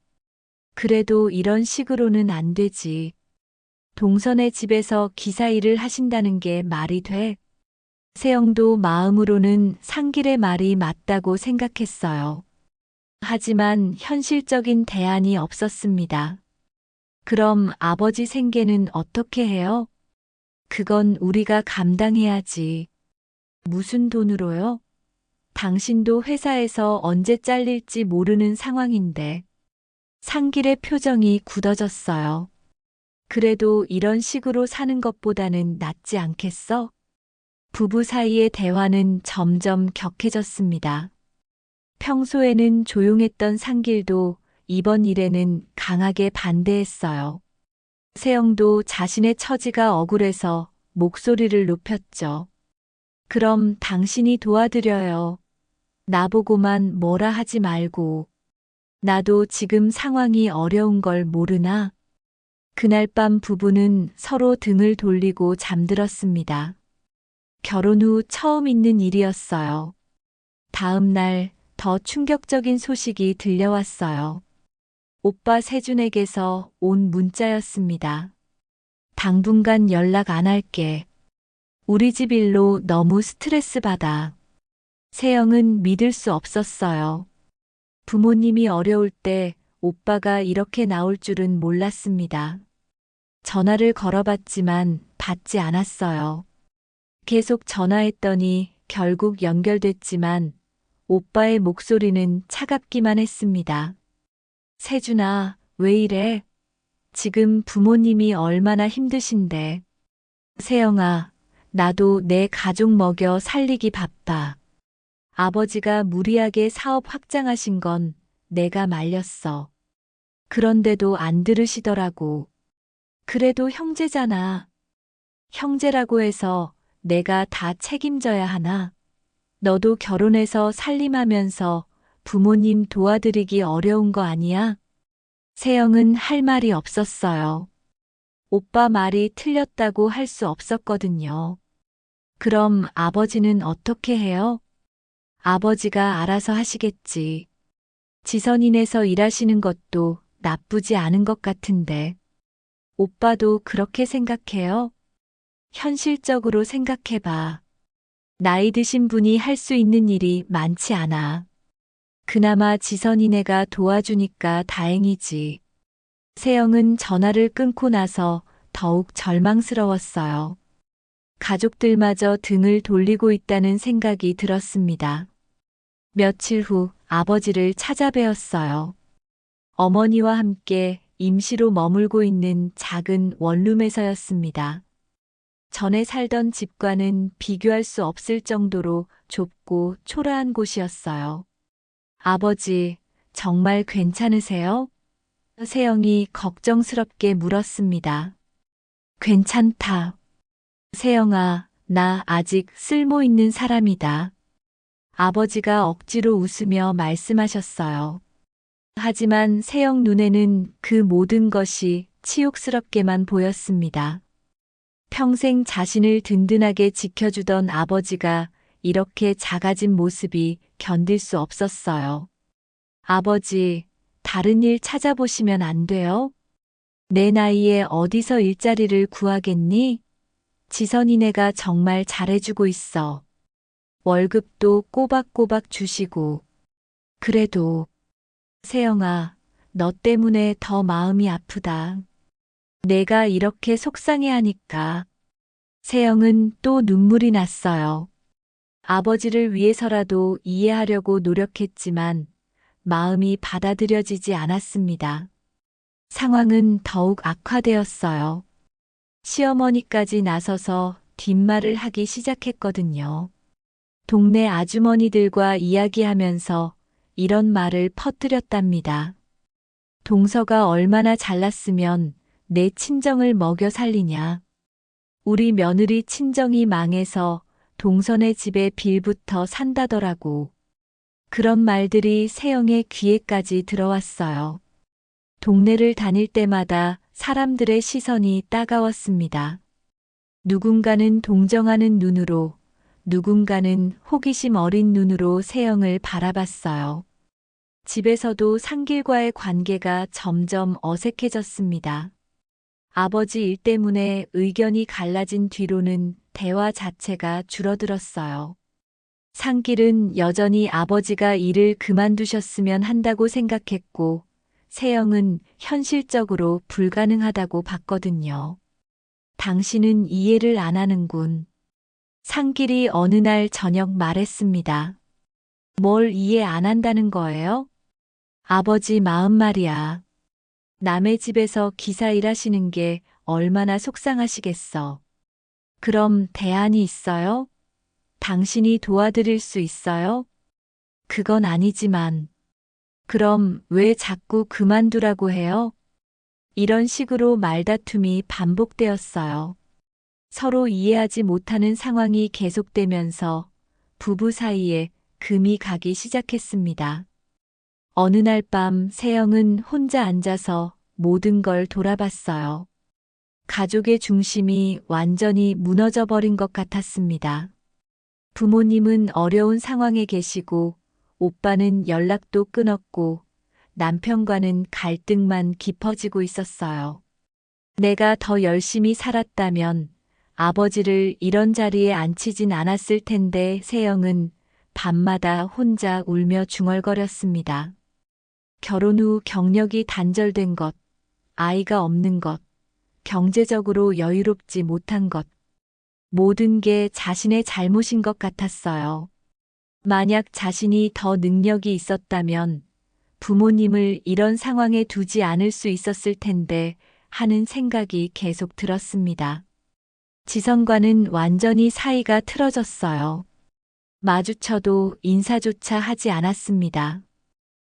[SPEAKER 2] 그래도 이런 식으로는 안 되지. 동선의 집에서 기사 일을 하신다는 게 말이 돼? 세영도 마음으로는 상길의 말이 맞다고 생각했어요. 하지만 현실적인 대안이 없었습니다. 그럼 아버지 생계는 어떻게 해요? 그건 우리가 감당해야지. 무슨 돈으로요? 당신도 회사에서 언제 잘릴지 모르는 상황인데. 상길의 표정이 굳어졌어요. 그래도 이런 식으로 사는 것보다는 낫지 않겠어? 부부 사이의 대화는 점점 격해졌습니다. 평소에는 조용했던 상길도 이번 일에는 강하게 반대했어요. 세영도 자신의 처지가 억울해서 목소리를 높였죠. 그럼 당신이 도와드려요. 나보고만 뭐라 하지 말고. 나도 지금 상황이 어려운 걸 모르나? 그날 밤 부부는 서로 등을 돌리고 잠들었습니다. 결혼 후 처음 있는 일이었어요. 다음 날 더 충격적인 소식이 들려왔어요. 오빠 세준에게서 온 문자였습니다. 당분간 연락 안 할게. 우리 집 일로 너무 스트레스 받아. 세영은 믿을 수 없었어요. 부모님이 어려울 때 오빠가 이렇게 나올 줄은 몰랐습니다. 전화를 걸어봤지만 받지 않았어요. 계속 전화했더니 결국 연결됐지만 오빠의 목소리는 차갑기만 했습니다. 세준아, 왜 이래? 지금 부모님이 얼마나 힘드신데. 세영아, 나도 내 가족 먹여 살리기 바빠. 아버지가 무리하게 사업 확장하신 건 내가 말렸어. 그런데도 안 들으시더라고. 그래도 형제잖아. 형제라고 해서 내가 다 책임져야 하나? 너도 결혼해서 살림하면서 부모님 도와드리기 어려운 거 아니야? 세영은 할 말이 없었어요. 오빠 말이 틀렸다고 할 수 없었거든요. 그럼 아버지는 어떻게 해요? 아버지가 알아서 하시겠지. 지선인에서 일하시는 것도 나쁘지 않은 것 같은데. 오빠도 그렇게 생각해요? 현실적으로 생각해봐. 나이 드신 분이 할 수 있는 일이 많지 않아. 그나마 지선이네가 도와주니까 다행이지. 세영은 전화를 끊고 나서 더욱 절망스러웠어요. 가족들마저 등을 돌리고 있다는 생각이 들었습니다. 며칠 후 아버지를 찾아뵈었어요. 어머니와 함께 임시로 머물고 있는 작은 원룸에서였습니다. 전에 살던 집과는 비교할 수 없을 정도로 좁고 초라한 곳이었어요. 아버지, 정말 괜찮으세요? 세영이 걱정스럽게 물었습니다. 괜찮다. 세영아, 나 아직 쓸모 있는 사람이다. 아버지가 억지로 웃으며 말씀하셨어요. 하지만 세영 눈에는 그 모든 것이 치욕스럽게만 보였습니다. 평생 자신을 든든하게 지켜주던 아버지가 이렇게 작아진 모습이 견딜 수 없었어요. 아버지, 다른 일 찾아보시면 안 돼요? 내 나이에 어디서 일자리를 구하겠니? 지선이네가 정말 잘해주고 있어. 월급도 꼬박꼬박 주시고. 그래도, 세영아, 너 때문에 더 마음이 아프다. 내가 이렇게 속상해하니까. 세영은 또 눈물이 났어요. 아버지를 위해서라도 이해하려고 노력했지만 마음이 받아들여지지 않았습니다. 상황은 더욱 악화되었어요. 시어머니까지 나서서 뒷말을 하기 시작했거든요. 동네 아주머니들과 이야기하면서 이런 말을 퍼뜨렸답니다. 동서가 얼마나 잘났으면 내 친정을 먹여 살리냐. 우리 며느리 친정이 망해서 동선의 집에 빌부터 산다더라고. 그런 말들이 세영의 귀에까지 들어왔어요. 동네를 다닐 때마다 사람들의 시선이 따가웠습니다. 누군가는 동정하는 눈으로, 누군가는 호기심 어린 눈으로 세영을 바라봤어요. 집에서도 상길과의 관계가 점점 어색해졌습니다. 아버지 일 때문에 의견이 갈라진 뒤로는 대화 자체가 줄어들었어요. 상길은 여전히 아버지가 일을 그만두셨으면 한다고 생각했고, 세영은 현실적으로 불가능하다고 봤거든요. 당신은 이해를 안 하는군. 상길이 어느 날 저녁 말했습니다. 뭘 이해 안 한다는 거예요? 아버지 마음 말이야. 남의 집에서 기사 일하시는 게 얼마나 속상하시겠어. 그럼 대안이 있어요? 당신이 도와드릴 수 있어요? 그건 아니지만. 그럼 왜 자꾸 그만두라고 해요? 이런 식으로 말다툼이 반복되었어요. 서로 이해하지 못하는 상황이 계속되면서 부부 사이에 금이 가기 시작했습니다. 어느 날 밤 세영은 혼자 앉아서 모든 걸 돌아봤어요. 가족의 중심이 완전히 무너져 버린 것 같았습니다. 부모님은 어려운 상황에 계시고, 오빠는 연락도 끊었고, 남편과는 갈등만 깊어지고 있었어요. 내가 더 열심히 살았다면 아버지를 이런 자리에 앉히진 않았을 텐데. 세영은 밤마다 혼자 울며 중얼거렸습니다. 결혼 후 경력이 단절된 것, 아이가 없는 것, 경제적으로 여유롭지 못한 것, 모든 게 자신의 잘못인 것 같았어요. 만약 자신이 더 능력이 있었다면 부모님을 이런 상황에 두지 않을 수 있었을 텐데 하는 생각이 계속 들었습니다. 지선과는 완전히 사이가 틀어졌어요. 마주쳐도 인사조차 하지 않았습니다.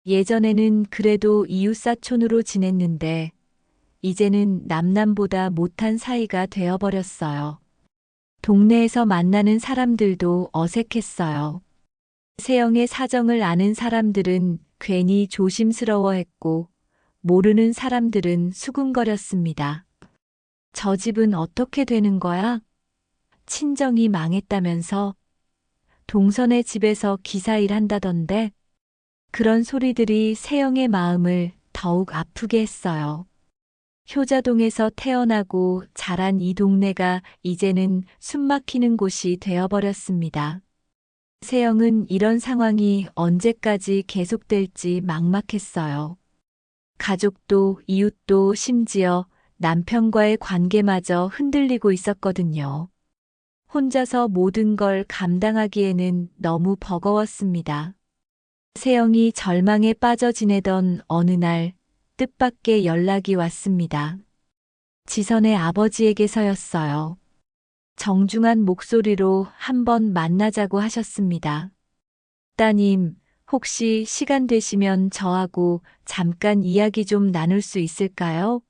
[SPEAKER 2] 예전에는 그래도 이웃사촌으로 지냈는데 이제는 남남보다 못한 사이가 되어버렸어요. 동네에서 만나는 사람들도 어색했어요. 세영의 사정을 아는 사람들은 괜히 조심스러워했고 모르는 사람들은 수군거렸습니다. 저 집은 어떻게 되는 거야? 친정이 망했다면서? 동선의 집에서 기사일 한다던데? 그런 소리들이 세영의 마음을 더욱 아프게 했어요. 효자동에서 태어나고 자란 이 동네가 이제는 숨막히는 곳이 되어버렸습니다. 세영은 이런 상황이 언제까지 계속될지 막막했어요. 가족도 이웃도 심지어 남편과의 관계마저 흔들리고 있었거든요. 혼자서 모든 걸 감당하기에는 너무 버거웠습니다. 세영이 절망에 빠져 지내던 어느 날 뜻밖의 연락이 왔습니다. 지선의 아버지에게서였어요. 정중한 목소리로 한번 만나자고 하셨습니다. 따님, 혹시 시간 되시면 저하고 잠깐 이야기 좀 나눌 수 있을까요?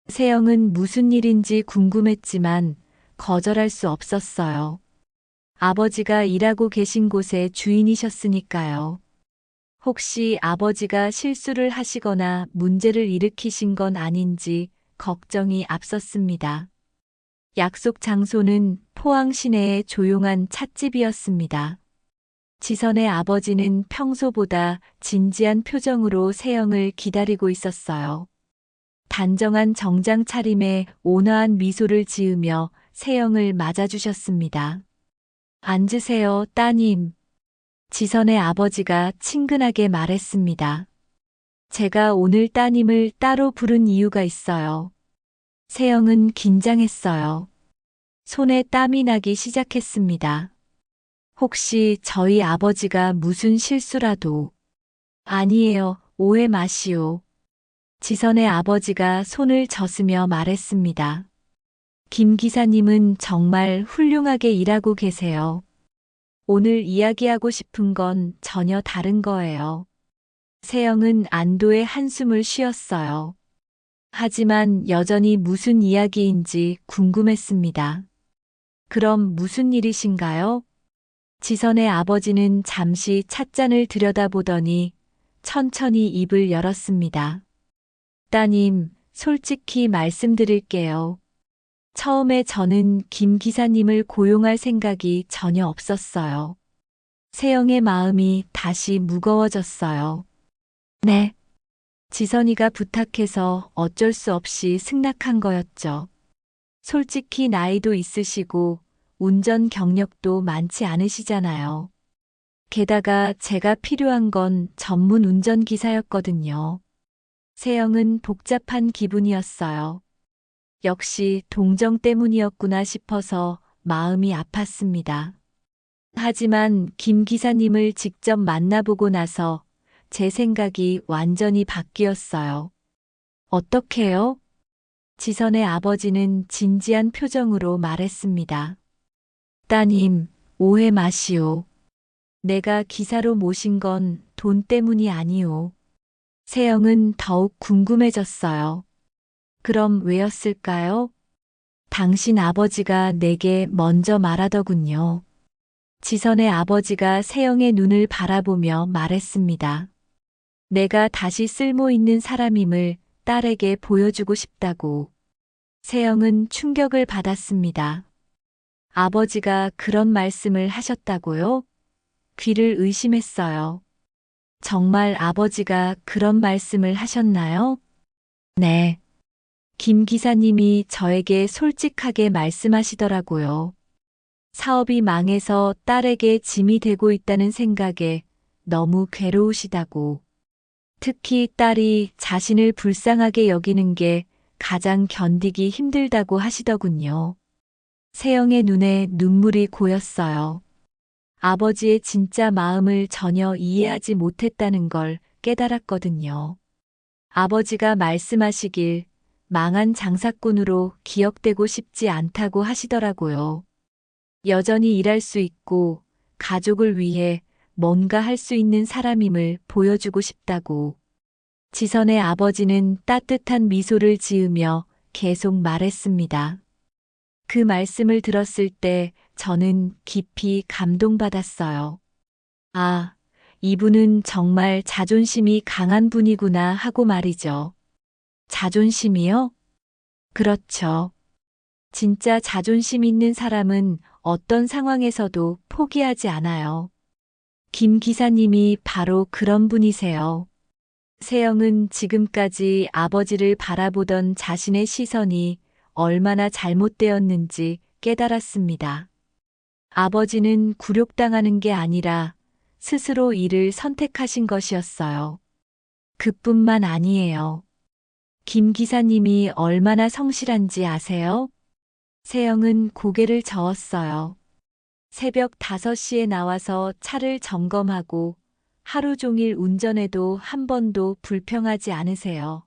[SPEAKER 2] 세영은 무슨 일인지 궁금했지만 거절할 수 없었어요. 아버지가 일하고 계신 곳의 주인이셨으니까요. 혹시 아버지가 실수를 하시거나 문제를 일으키신 건 아닌지 걱정이 앞섰습니다. 약속 장소는 포항 시내의 조용한 찻집이었습니다. 지선의 아버지는 평소보다 진지한 표정으로 세영을 기다리고 있었어요. 단정한 정장 차림에 온화한 미소를 지으며 세영을 맞아주셨습니다. 앉으세요, 따님. 지선의 아버지가 친근하게 말했습니다. 제가 오늘 따님을 따로 부른 이유가 있어요. 세영은 긴장했어요. 손에 땀이 나기 시작했습니다. 혹시 저희 아버지가 무슨 실수라도. 아니에요, 오해 마시오. 지선의 아버지가 손을 젖으며 말했습니다. 김 기사님은 정말 훌륭하게 일하고 계세요. 오늘 이야기하고 싶은 건 전혀 다른 거예요. 세영은 안도의 한숨을 쉬었어요. 하지만 여전히 무슨 이야기인지 궁금했습니다. 그럼 무슨 일이신가요? 지선의 아버지는 잠시 찻잔을 들여다보더니 천천히 입을 열었습니다. 따님, 솔직히 말씀드릴게요. 처음에 저는 김 기사님을 고용할 생각이 전혀 없었어요. 세영의 마음이 다시 무거워졌어요. 네. 지선이가 부탁해서 어쩔 수 없이 승낙한 거였죠. 솔직히 나이도 있으시고 운전 경력도 많지 않으시잖아요. 게다가 제가 필요한 건 전문 운전기사였거든요. 세영은 복잡한 기분이었어요. 역시 동정 때문이었구나 싶어서 마음이 아팠습니다. 하지만 김 기사님을 직접 만나보고 나서 제 생각이 완전히 바뀌었어요. 어떻게요? 지선의 아버지는 진지한 표정으로 말했습니다. 따님, 오해 마시오. 내가 기사로 모신 건 돈 때문이 아니오. 세영은 더욱 궁금해졌어요. 그럼 왜였을까요? 당신 아버지가 내게 먼저 말하더군요. 지선의 아버지가 세영의 눈을 바라보며 말했습니다. 내가 다시 쓸모 있는 사람임을 딸에게 보여주고 싶다고. 세영은 충격을 받았습니다. 아버지가 그런 말씀을 하셨다고요? 귀를 의심했어요. 정말 아버지가 그런 말씀을 하셨나요? 네. 김 기사님이 저에게 솔직하게 말씀하시더라고요. 사업이 망해서 딸에게 짐이 되고 있다는 생각에 너무 괴로우시다고. 특히 딸이 자신을 불쌍하게 여기는 게 가장 견디기 힘들다고 하시더군요. 세영의 눈에 눈물이 고였어요. 아버지의 진짜 마음을 전혀 이해하지 못했다는 걸 깨달았거든요. 아버지가 말씀하시길 망한 장사꾼으로 기억되고 싶지 않다고 하시더라고요. 여전히 일할 수 있고 가족을 위해 뭔가 할 수 있는 사람임을 보여주고 싶다고. 지선의 아버지는 따뜻한 미소를 지으며 계속 말했습니다. 그 말씀을 들었을 때 저는 깊이 감동받았어요. 아, 이분은 정말 자존심이 강한 분이구나 하고 말이죠. 자존심이요? 그렇죠. 진짜 자존심 있는 사람은 어떤 상황에서도 포기하지 않아요. 김 기사님이 바로 그런 분이세요. 세영은 지금까지 아버지를 바라보던 자신의 시선이 얼마나 잘못되었는지 깨달았습니다. 아버지는 굴욕당하는 게 아니라 스스로 이를 선택하신 것이었어요. 그뿐만 아니에요. 김 기사님이 얼마나 성실한지 아세요? 세영은 고개를 저었어요. 새벽 5시에 나와서 차를 점검하고 하루 종일 운전해도 한 번도 불평하지 않으세요.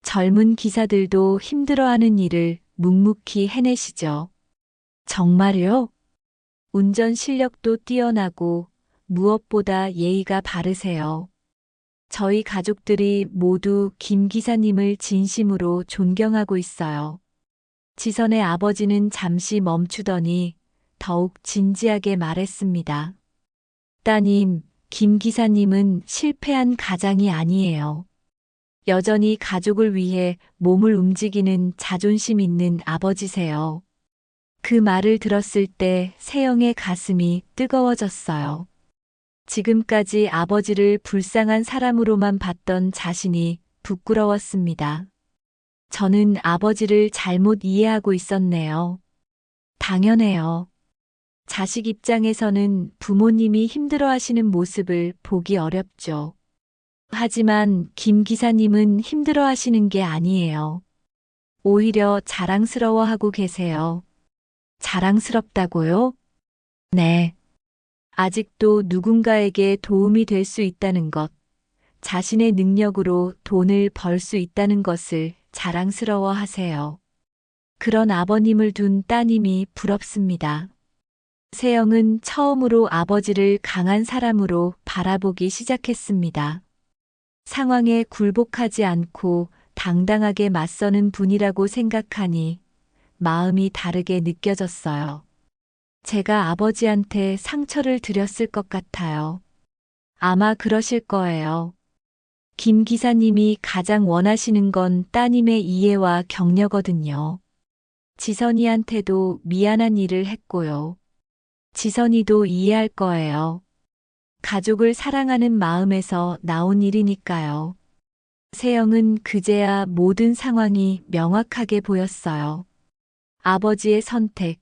[SPEAKER 2] 젊은 기사들도 힘들어하는 일을 묵묵히 해내시죠. 정말요? 운전 실력도 뛰어나고 무엇보다 예의가 바르세요. 저희 가족들이 모두 김 기사님을 진심으로 존경하고 있어요. 지선의 아버지는 잠시 멈추더니 더욱 진지하게 말했습니다. 따님, 김 기사님은 실패한 가장이 아니에요. 여전히 가족을 위해 몸을 움직이는 자존심 있는 아버지세요. 그 말을 들었을 때 세영의 가슴이 뜨거워졌어요. 지금까지 아버지를 불쌍한 사람으로만 봤던 자신이 부끄러웠습니다. 저는 아버지를 잘못 이해하고 있었네요. 당연해요. 자식 입장에서는 부모님이 힘들어하시는 모습을 보기 어렵죠. 하지만 김 기사님은 힘들어하시는 게 아니에요. 오히려 자랑스러워하고 계세요. 자랑스럽다고요? 네. 아직도 누군가에게 도움이 될 수 있다는 것, 자신의 능력으로 돈을 벌 수 있다는 것을 자랑스러워 하세요. 그런 아버님을 둔 따님이 부럽습니다. 세영은 처음으로 아버지를 강한 사람으로 바라보기 시작했습니다. 상황에 굴복하지 않고 당당하게 맞서는 분이라고 생각하니 마음이 다르게 느껴졌어요. 제가 아버지한테 상처를 드렸을 것 같아요. 아마 그러실 거예요. 김 기사님이 가장 원하시는 건 따님의 이해와 격려거든요. 지선이한테도 미안한 일을 했고요. 지선이도 이해할 거예요. 가족을 사랑하는 마음에서 나온 일이니까요. 세영은 그제야 모든 상황이 명확하게 보였어요. 아버지의 선택,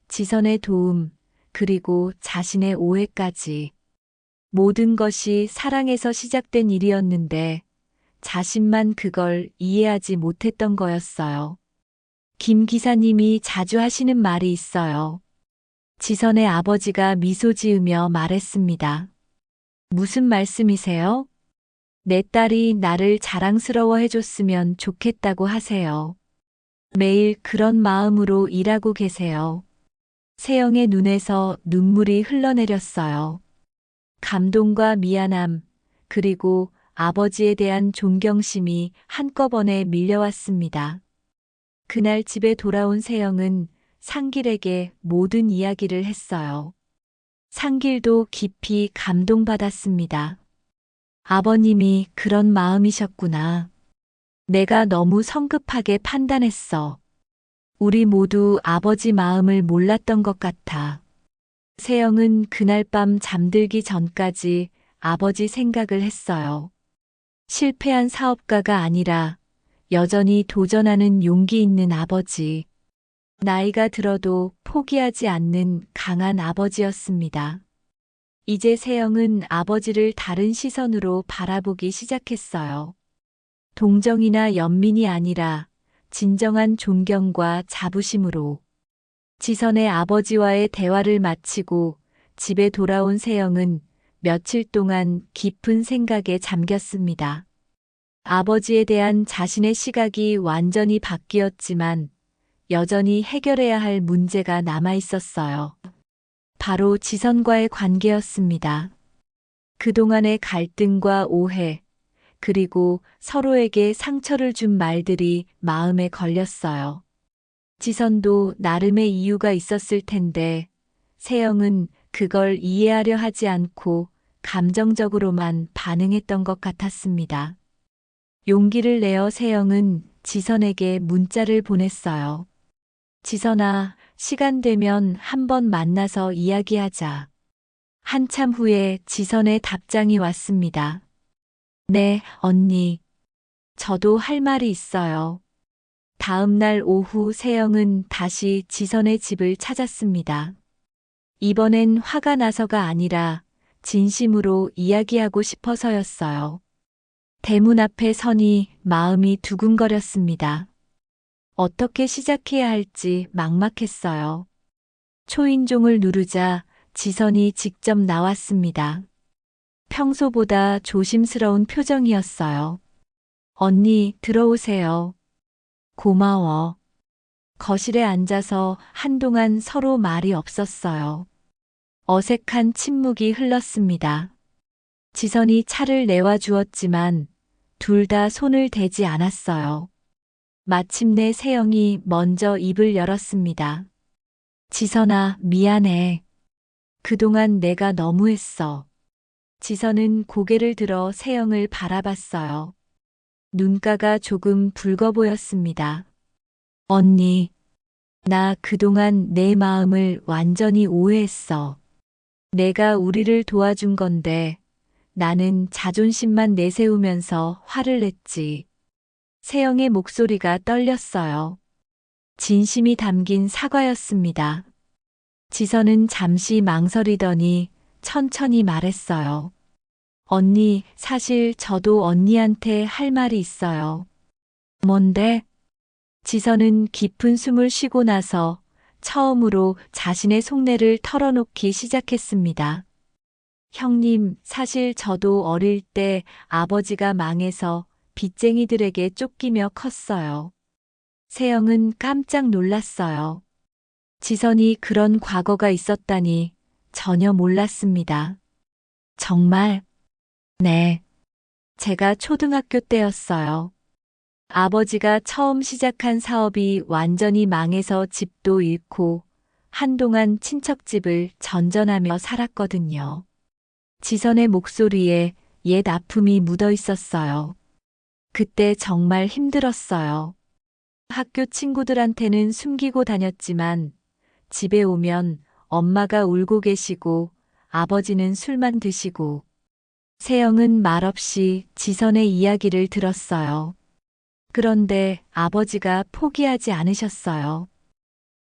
[SPEAKER 2] 지선의 도움, 그리고 자신의 오해까지. 모든 것이 사랑에서 시작된 일이었는데 자신만 그걸 이해하지 못했던 거였어요. 김 기사님이 자주 하시는 말이 있어요. 지선의 아버지가 미소 지으며 말했습니다. 무슨 말씀이세요? 내 딸이 나를 자랑스러워 해줬으면 좋겠다고 하세요. 매일 그런 마음으로 일하고 계세요. 세영의 눈에서 눈물이 흘러내렸어요. 감동과 미안함, 그리고 아버지에 대한 존경심이 한꺼번에 밀려왔습니다. 그날 집에 돌아온 세영은 상길에게 모든 이야기를 했어요. 상길도 깊이 감동받았습니다. 아버님이 그런 마음이셨구나. 내가 너무 성급하게 판단했어. 우리 모두 아버지 마음을 몰랐던 것 같아. 세영은 그날 밤 잠들기 전까지 아버지 생각을 했어요. 실패한 사업가가 아니라 여전히 도전하는 용기 있는 아버지. 나이가 들어도 포기하지 않는 강한 아버지였습니다. 이제 세영은 아버지를 다른 시선으로 바라보기 시작했어요. 동정이나 연민이 아니라 진정한 존경과 자부심으로. 지선의 아버지와의 대화를 마치고 집에 돌아온 세영은 며칠 동안 깊은 생각에 잠겼습니다. 아버지에 대한 자신의 시각이 완전히 바뀌었지만 여전히 해결해야 할 문제가 남아 있었어요. 바로 지선과의 관계였습니다. 그동안의 갈등과 오해, 그리고 서로에게 상처를 준 말들이 마음에 걸렸어요. 지선도 나름의 이유가 있었을 텐데, 세영은 그걸 이해하려 하지 않고 감정적으로만 반응했던 것 같았습니다. 용기를 내어 세영은 지선에게 문자를 보냈어요. 지선아, 시간 되면 한번 만나서 이야기하자. 한참 후에 지선의 답장이 왔습니다. 네, 언니. 저도 할 말이 있어요. 다음 날 오후 세영은 다시 지선의 집을 찾았습니다. 이번엔 화가 나서가 아니라 진심으로 이야기하고 싶어서였어요. 대문 앞에 서니 마음이 두근거렸습니다. 어떻게 시작해야 할지 막막했어요. 초인종을 누르자 지선이 직접 나왔습니다. 평소보다 조심스러운 표정이었어요. 언니, 들어오세요. 고마워. 거실에 앉아서 한동안 서로 말이 없었어요. 어색한 침묵이 흘렀습니다. 지선이 차를 내와 주었지만 둘 다 손을 대지 않았어요. 마침내 세영이 먼저 입을 열었습니다. 지선아, 미안해. 그동안 내가 너무했어. 지선은 고개를 들어 세영을 바라봤어요. 눈가가 조금 붉어 보였습니다. 언니, 나 그동안 내 마음을 완전히 오해했어. 내가 우리를 도와준 건데 나는 자존심만 내세우면서 화를 냈지. 세영의 목소리가 떨렸어요. 진심이 담긴 사과였습니다. 지선은 잠시 망설이더니 천천히 말했어요. 언니, 사실 저도 언니한테 할 말이 있어요. 뭔데? 지선은 깊은 숨을 쉬고 나서 처음으로 자신의 속내를 털어놓기 시작했습니다. 형님, 사실 저도 어릴 때 아버지가 망해서 빚쟁이들에게 쫓기며 컸어요. 세영은 깜짝 놀랐어요. 지선이 그런 과거가 있었다니 전혀 몰랐습니다. 정말? 네. 제가 초등학교 때였어요. 아버지가 처음 시작한 사업이 완전히 망해서 집도 잃고 한동안 친척집을 전전하며 살았거든요. 지선의 목소리에 옛 아픔이 묻어 있었어요. 그때 정말 힘들었어요. 학교 친구들한테는 숨기고 다녔지만 집에 오면 엄마가 울고 계시고 아버지는 술만 드시고 세영은 말없이 지선의 이야기를 들었어요. 그런데 아버지가 포기하지 않으셨어요.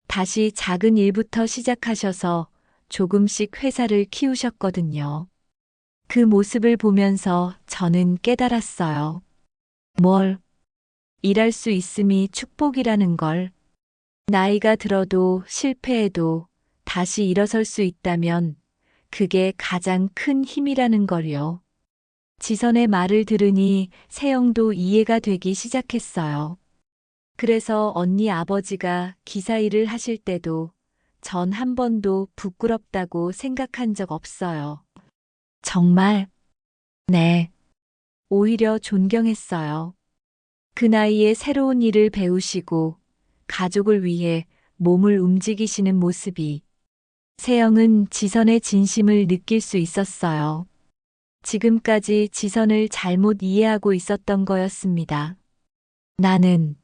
[SPEAKER 2] 다시 작은 일부터 시작하셔서 조금씩 회사를 키우셨거든요. 그 모습을 보면서 저는 깨달았어요. 뭘? 일할 수 있음이 축복이라는 걸. 나이가 들어도 실패해도 다시 일어설 수 있다면 그게 가장 큰 힘이라는 걸요. 지선의 말을 들으니 세영도 이해가 되기 시작했어요. 그래서 언니 아버지가 기사 일을 하실 때도 전 한 번도 부끄럽다고 생각한 적 없어요. 정말? 네. 오히려 존경했어요. 그 나이에 새로운 일을 배우시고 가족을 위해 몸을 움직이시는 모습이 세영은 지선의 진심을 느낄 수 있었어요. 지금까지 지선을 잘못 이해하고 있었던 거였습니다. 나는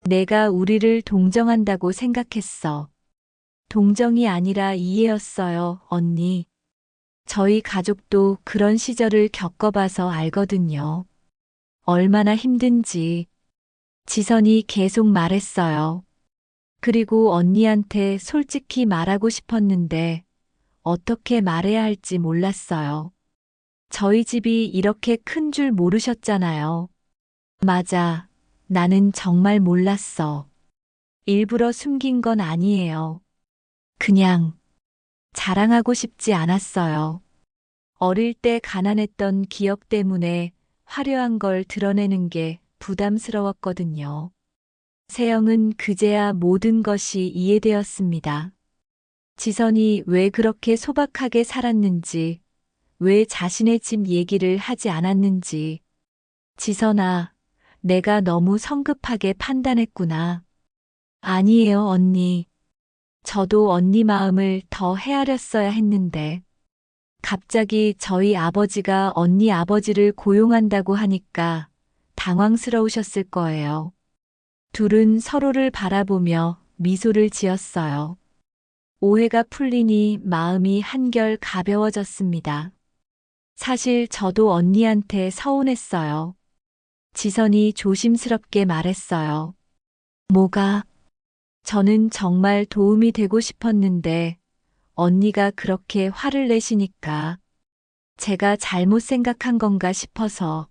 [SPEAKER 2] 내가 우리를 동정한다고 생각했어. 동정이 아니라 이해였어요, 언니. 저희 가족도 그런 시절을 겪어봐서 알거든요. 얼마나 힘든지. 지선이 계속 말했어요. 그리고 언니한테 솔직히 말하고 싶었는데 어떻게 말해야 할지 몰랐어요. 저희 집이 이렇게 큰 줄 모르셨잖아요. 맞아. 나는 정말 몰랐어. 일부러 숨긴 건 아니에요. 그냥 자랑하고 싶지 않았어요. 어릴 때 가난했던 기억 때문에 화려한 걸 드러내는 게 부담스러웠거든요. 세영은 그제야 모든 것이 이해되었습니다. 지선이 왜 그렇게 소박하게 살았는지, 왜 자신의 집 얘기를 하지 않았는지. 지선아, 내가 너무 성급하게 판단했구나. 아니에요, 언니. 저도 언니 마음을 더 헤아렸어야 했는데. 갑자기 저희 아버지가 언니 아버지를 고용한다고 하니까 당황스러우셨을 거예요. 둘은 서로를 바라보며 미소를 지었어요. 오해가 풀리니 마음이 한결 가벼워졌습니다. 사실 저도 언니한테 서운했어요. 지선이 조심스럽게 말했어요. 뭐가? 저는 정말 도움이 되고 싶었는데 언니가 그렇게 화를 내시니까 제가 잘못 생각한 건가 싶어서.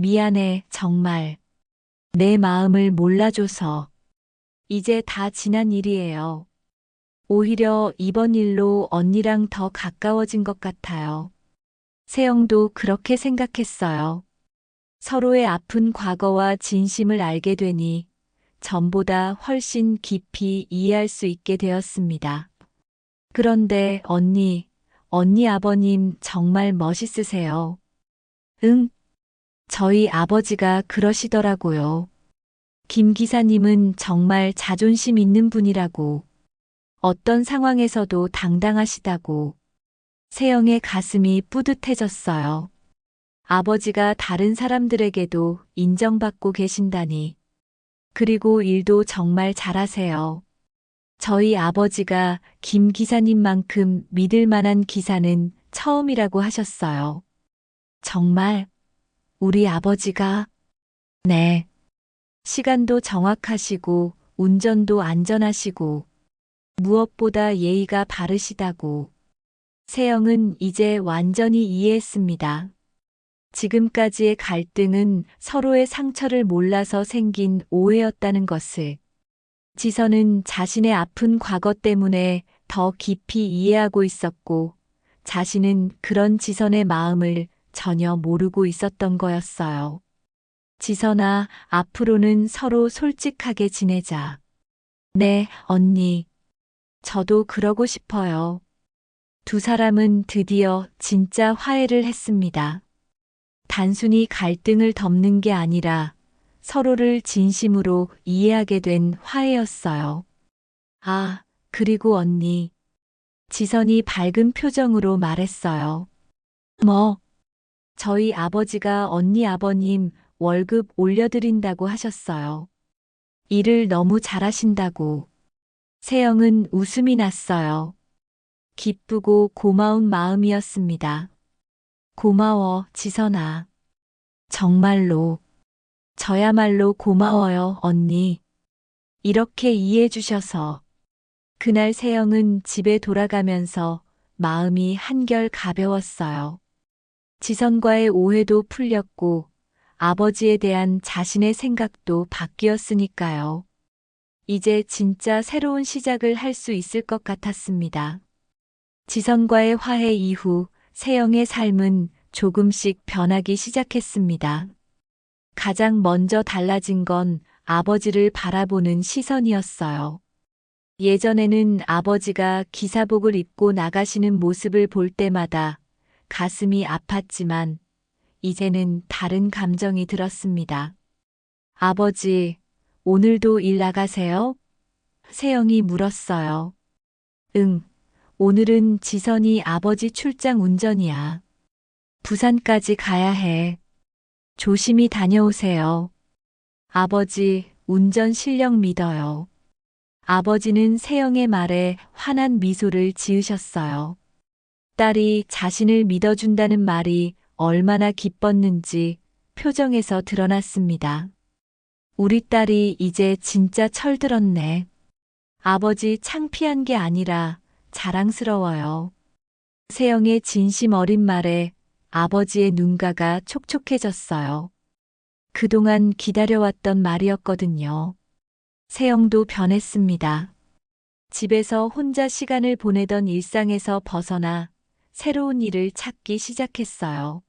[SPEAKER 2] 미안해, 정말. 내 마음을 몰라줘서. 이제 다 지난 일이에요. 오히려 이번 일로 언니랑 더 가까워진 것 같아요. 세영도 그렇게 생각했어요. 서로의 아픈 과거와 진심을 알게 되니 전보다 훨씬 깊이 이해할 수 있게 되었습니다. 그런데 언니 아버님 정말 멋있으세요. 응, 저희 아버지가 그러시더라고요. 김 기사님은 정말 자존심 있는 분이라고. 어떤 상황에서도 당당하시다고. 세영의 가슴이 뿌듯해졌어요. 아버지가 다른 사람들에게도 인정받고 계신다니. 그리고 일도 정말 잘하세요. 저희 아버지가 김 기사님만큼 믿을 만한 기사는 처음이라고 하셨어요. 정말? 우리 아버지가? 네. 시간도 정확하시고, 운전도 안전하시고, 무엇보다 예의가 바르시다고. 세영은 이제 완전히 이해했습니다. 지금까지의 갈등은 서로의 상처를 몰라서 생긴 오해였다는 것을. 지선은 자신의 아픈 과거 때문에 더 깊이 이해하고 있었고, 자신은 그런 지선의 마음을 전혀 모르고 있었던 거였어요. 지선아, 앞으로는 서로 솔직하게 지내자. 네, 언니. 저도 그러고 싶어요. 두 사람은 드디어 진짜 화해를 했습니다. 단순히 갈등을 덮는 게 아니라 서로를 진심으로 이해하게 된 화해였어요. 아, 그리고 언니. 지선이 밝은 표정으로 말했어요. 뭐? 저희 아버지가 언니 아버님 월급 올려드린다고 하셨어요. 일을 너무 잘하신다고. 세영은 웃음이 났어요. 기쁘고 고마운 마음이었습니다. 고마워, 지선아. 정말로. 저야말로 고마워요, 언니. 이렇게 이해해 주셔서. 그날 세영은 집에 돌아가면서 마음이 한결 가벼웠어요. 지선과의 오해도 풀렸고 아버지에 대한 자신의 생각도 바뀌었으니까요. 이제 진짜 새로운 시작을 할 수 있을 것 같았습니다. 지선과의 화해 이후 세영의 삶은 조금씩 변하기 시작했습니다. 가장 먼저 달라진 건 아버지를 바라보는 시선이었어요. 예전에는 아버지가 기사복을 입고 나가시는 모습을 볼 때마다 가슴이 아팠지만 이제는 다른 감정이 들었습니다. 아버지, 오늘도 일 나가세요? 세영이 물었어요. 응, 오늘은 지선이 아버지 출장 운전이야. 부산까지 가야 해. 조심히 다녀오세요. 아버지, 운전 실력 믿어요. 아버지는 세영의 말에 환한 미소를 지으셨어요. 딸이 자신을 믿어준다는 말이 얼마나 기뻤는지 표정에서 드러났습니다. 우리 딸이 이제 진짜 철들었네. 아버지 창피한 게 아니라 자랑스러워요. 세영의 진심 어린 말에 아버지의 눈가가 촉촉해졌어요. 그동안 기다려왔던 말이었거든요. 세영도 변했습니다. 집에서 혼자 시간을 보내던 일상에서 벗어나 새로운 일을 찾기 시작했어요.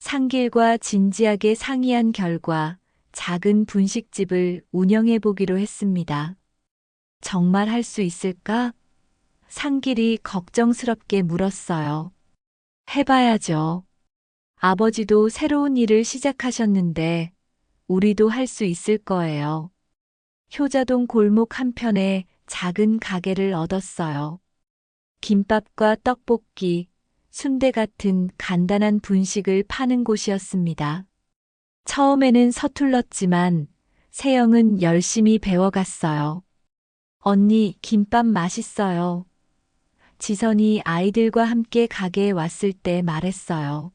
[SPEAKER 2] 상길과 진지하게 상의한 결과 작은 분식집을 운영해 보기로 했습니다. 정말 할 수 있을까? 상길이 걱정스럽게 물었어요. 해봐야죠. 아버지도 새로운 일을 시작하셨는데 우리도 할 수 있을 거예요. 효자동 골목 한편에 작은 가게를 얻었어요. 김밥과 떡볶이, 순대 같은 간단한 분식을 파는 곳이었습니다. 처음에는 서툴렀지만 세영은 열심히 배워갔어요. 언니, 김밥 맛있어요. 지선이 아이들과 함께 가게에 왔을 때 말했어요.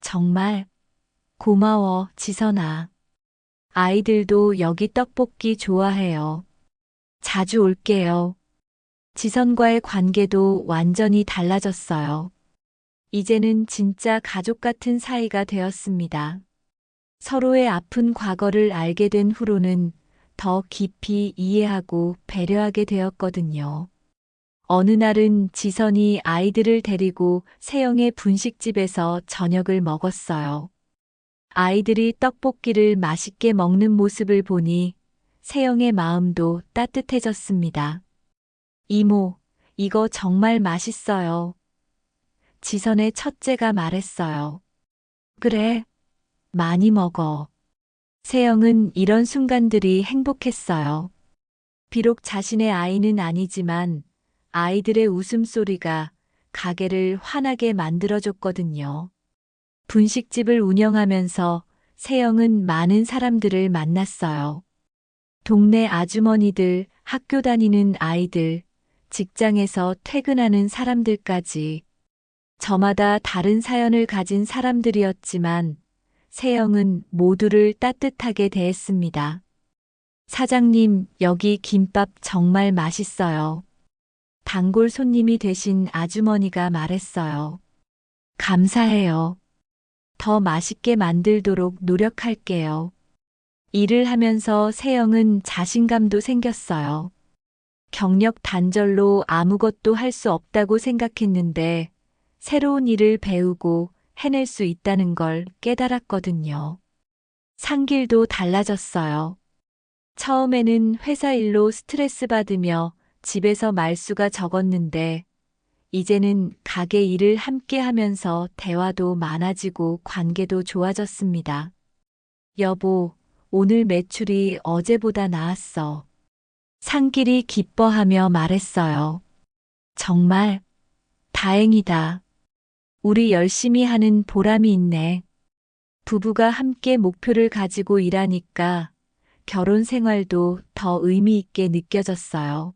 [SPEAKER 2] 정말 고마워, 지선아. 아이들도 여기 떡볶이 좋아해요. 자주 올게요. 지선과의 관계도 완전히 달라졌어요. 이제는 진짜 가족 같은 사이가 되었습니다. 서로의 아픈 과거를 알게 된 후로는 더 깊이 이해하고 배려하게 되었거든요. 어느 날은 지선이 아이들을 데리고 세영의 분식집에서 저녁을 먹었어요. 아이들이 떡볶이를 맛있게 먹는 모습을 보니 세영의 마음도 따뜻해졌습니다. 이모, 이거 정말 맛있어요. 지선의 첫째가 말했어요. 그래, 많이 먹어. 세영은 이런 순간들이 행복했어요. 비록 자신의 아이는 아니지만 아이들의 웃음소리가 가게를 환하게 만들어줬거든요. 분식집을 운영하면서 세영은 많은 사람들을 만났어요. 동네 아주머니들, 학교 다니는 아이들, 직장에서 퇴근하는 사람들까지 저마다 다른 사연을 가진 사람들이었지만 세영은 모두를 따뜻하게 대했습니다. 사장님, 여기 김밥 정말 맛있어요. 단골 손님이 되신 아주머니가 말했어요. 감사해요. 더 맛있게 만들도록 노력할게요. 일을 하면서 세영은 자신감도 생겼어요. 경력 단절로 아무것도 할 수 없다고 생각했는데 새로운 일을 배우고 해낼 수 있다는 걸 깨달았거든요. 상길도 달라졌어요. 처음에는 회사 일로 스트레스 받으며 집에서 말수가 적었는데 이제는 가게 일을 함께 하면서 대화도 많아지고 관계도 좋아졌습니다. 여보, 오늘 매출이 어제보다 나았어. 상길이 기뻐하며 말했어요. 정말 다행이다. 우리 열심히 하는 보람이 있네. 부부가 함께 목표를 가지고 일하니까 결혼 생활도 더 의미 있게 느껴졌어요.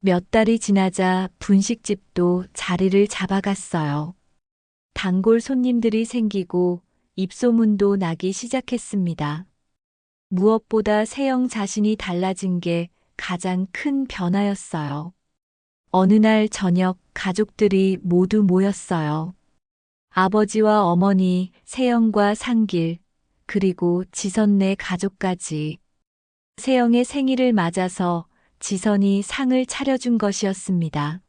[SPEAKER 2] 몇 달이 지나자 분식집도 자리를 잡아갔어요. 단골 손님들이 생기고 입소문도 나기 시작했습니다. 무엇보다 세영 자신이 달라진 게 가장 큰 변화였어요. 어느 날 저녁 가족들이 모두 모였어요. 아버지와 어머니, 세영과 상길, 그리고 지선네 가족까지. 세영의 생일을 맞아서 지선이 상을 차려준 것이었습니다.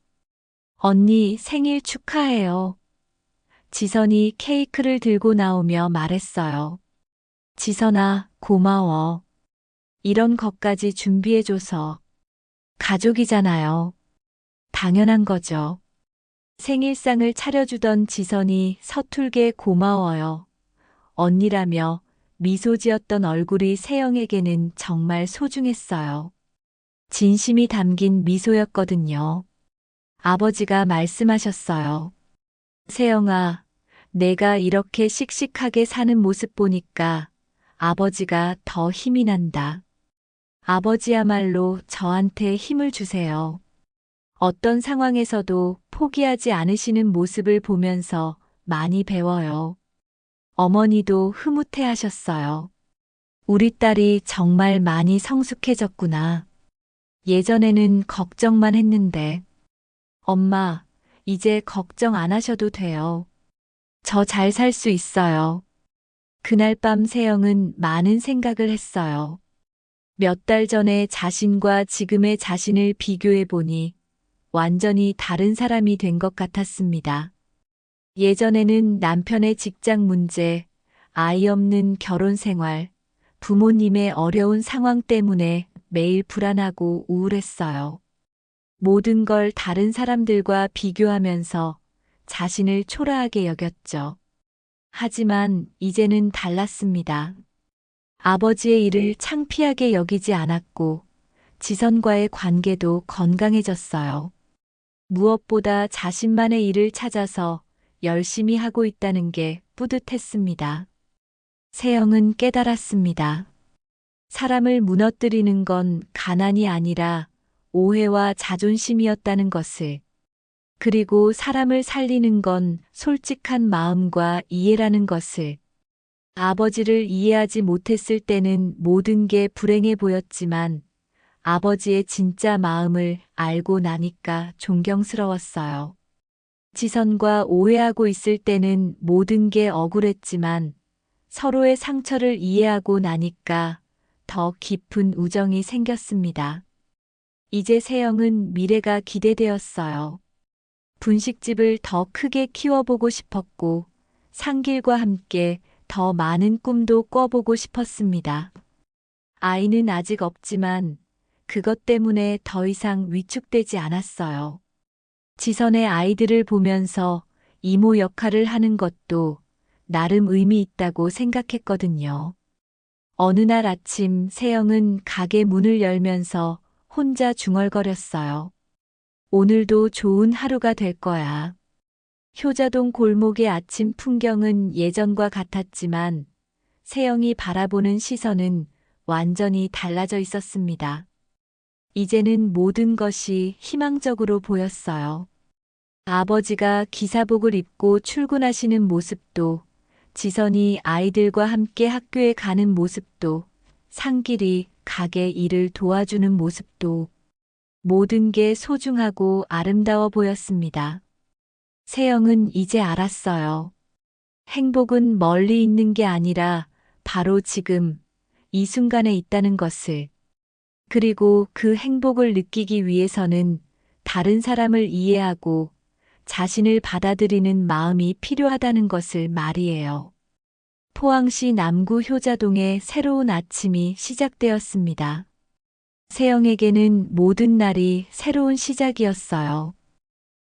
[SPEAKER 2] 언니 생일 축하해요. 지선이 케이크를 들고 나오며 말했어요. 지선아, 고마워. 이런 것까지 준비해줘서. 가족이잖아요. 당연한 거죠. 생일상을 차려주던 지선이 서툴게 고마워요. 언니라며 미소 지었던 얼굴이 세영에게는 정말 소중했어요. 진심이 담긴 미소였거든요. 아버지가 말씀하셨어요. 세영아, 내가 이렇게 씩씩하게 사는 모습 보니까 아버지가 더 힘이 난다. 아버지야말로 저한테 힘을 주세요. 어떤 상황에서도 포기하지 않으시는 모습을 보면서 많이 배워요. 어머니도 흐뭇해 하셨어요. 우리 딸이 정말 많이 성숙해졌구나. 예전에는 걱정만 했는데. 엄마, 이제 걱정 안 하셔도 돼요. 저 잘 살 수 있어요. 그날 밤 세영은 많은 생각을 했어요. 몇 달 전에 자신과 지금의 자신을 비교해 보니 완전히 다른 사람이 된 것 같았습니다. 예전에는 남편의 직장 문제, 아이 없는 결혼 생활, 부모님의 어려운 상황 때문에 매일 불안하고 우울했어요. 모든 걸 다른 사람들과 비교하면서 자신을 초라하게 여겼죠. 하지만 이제는 달랐습니다. 아버지의 일을 창피하게 여기지 않았고 지선과의 관계도 건강해졌어요. 무엇보다 자신만의 일을 찾아서 열심히 하고 있다는 게 뿌듯했습니다. 세영은 깨달았습니다. 사람을 무너뜨리는 건 가난이 아니라 오해와 자존심이었다는 것을. 그리고 사람을 살리는 건 솔직한 마음과 이해라는 것을. 아버지를 이해하지 못했을 때는 모든 게 불행해 보였지만 아버지의 진짜 마음을 알고 나니까 존경스러웠어요. 지선과 오해하고 있을 때는 모든 게 억울했지만 서로의 상처를 이해하고 나니까 더 깊은 우정이 생겼습니다. 이제 세영은 미래가 기대되었어요. 분식집을 더 크게 키워보고 싶었고 상길과 함께 더 많은 꿈도 꿔보고 싶었습니다. 아이는 아직 없지만 그것 때문에 더 이상 위축되지 않았어요. 지선의 아이들을 보면서 이모 역할을 하는 것도 나름 의미 있다고 생각했거든요. 어느 날 아침 세영은 가게 문을 열면서 혼자 중얼거렸어요. 오늘도 좋은 하루가 될 거야. 효자동 골목의 아침 풍경은 예전과 같았지만 세영이 바라보는 시선은 완전히 달라져 있었습니다. 이제는 모든 것이 희망적으로 보였어요. 아버지가 기사복을 입고 출근하시는 모습도, 지선이 아이들과 함께 학교에 가는 모습도, 상길이 가게 일을 도와주는 모습도 모든 게 소중하고 아름다워 보였습니다. 세영은 이제 알았어요. 행복은 멀리 있는 게 아니라 바로 지금 이 순간에 있다는 것을. 그리고 그 행복을 느끼기 위해서는 다른 사람을 이해하고 자신을 받아들이는 마음이 필요하다는 것을 말이에요. 포항시 남구 효자동의 새로운 아침이 시작되었습니다. 세영에게는 모든 날이 새로운 시작이었어요.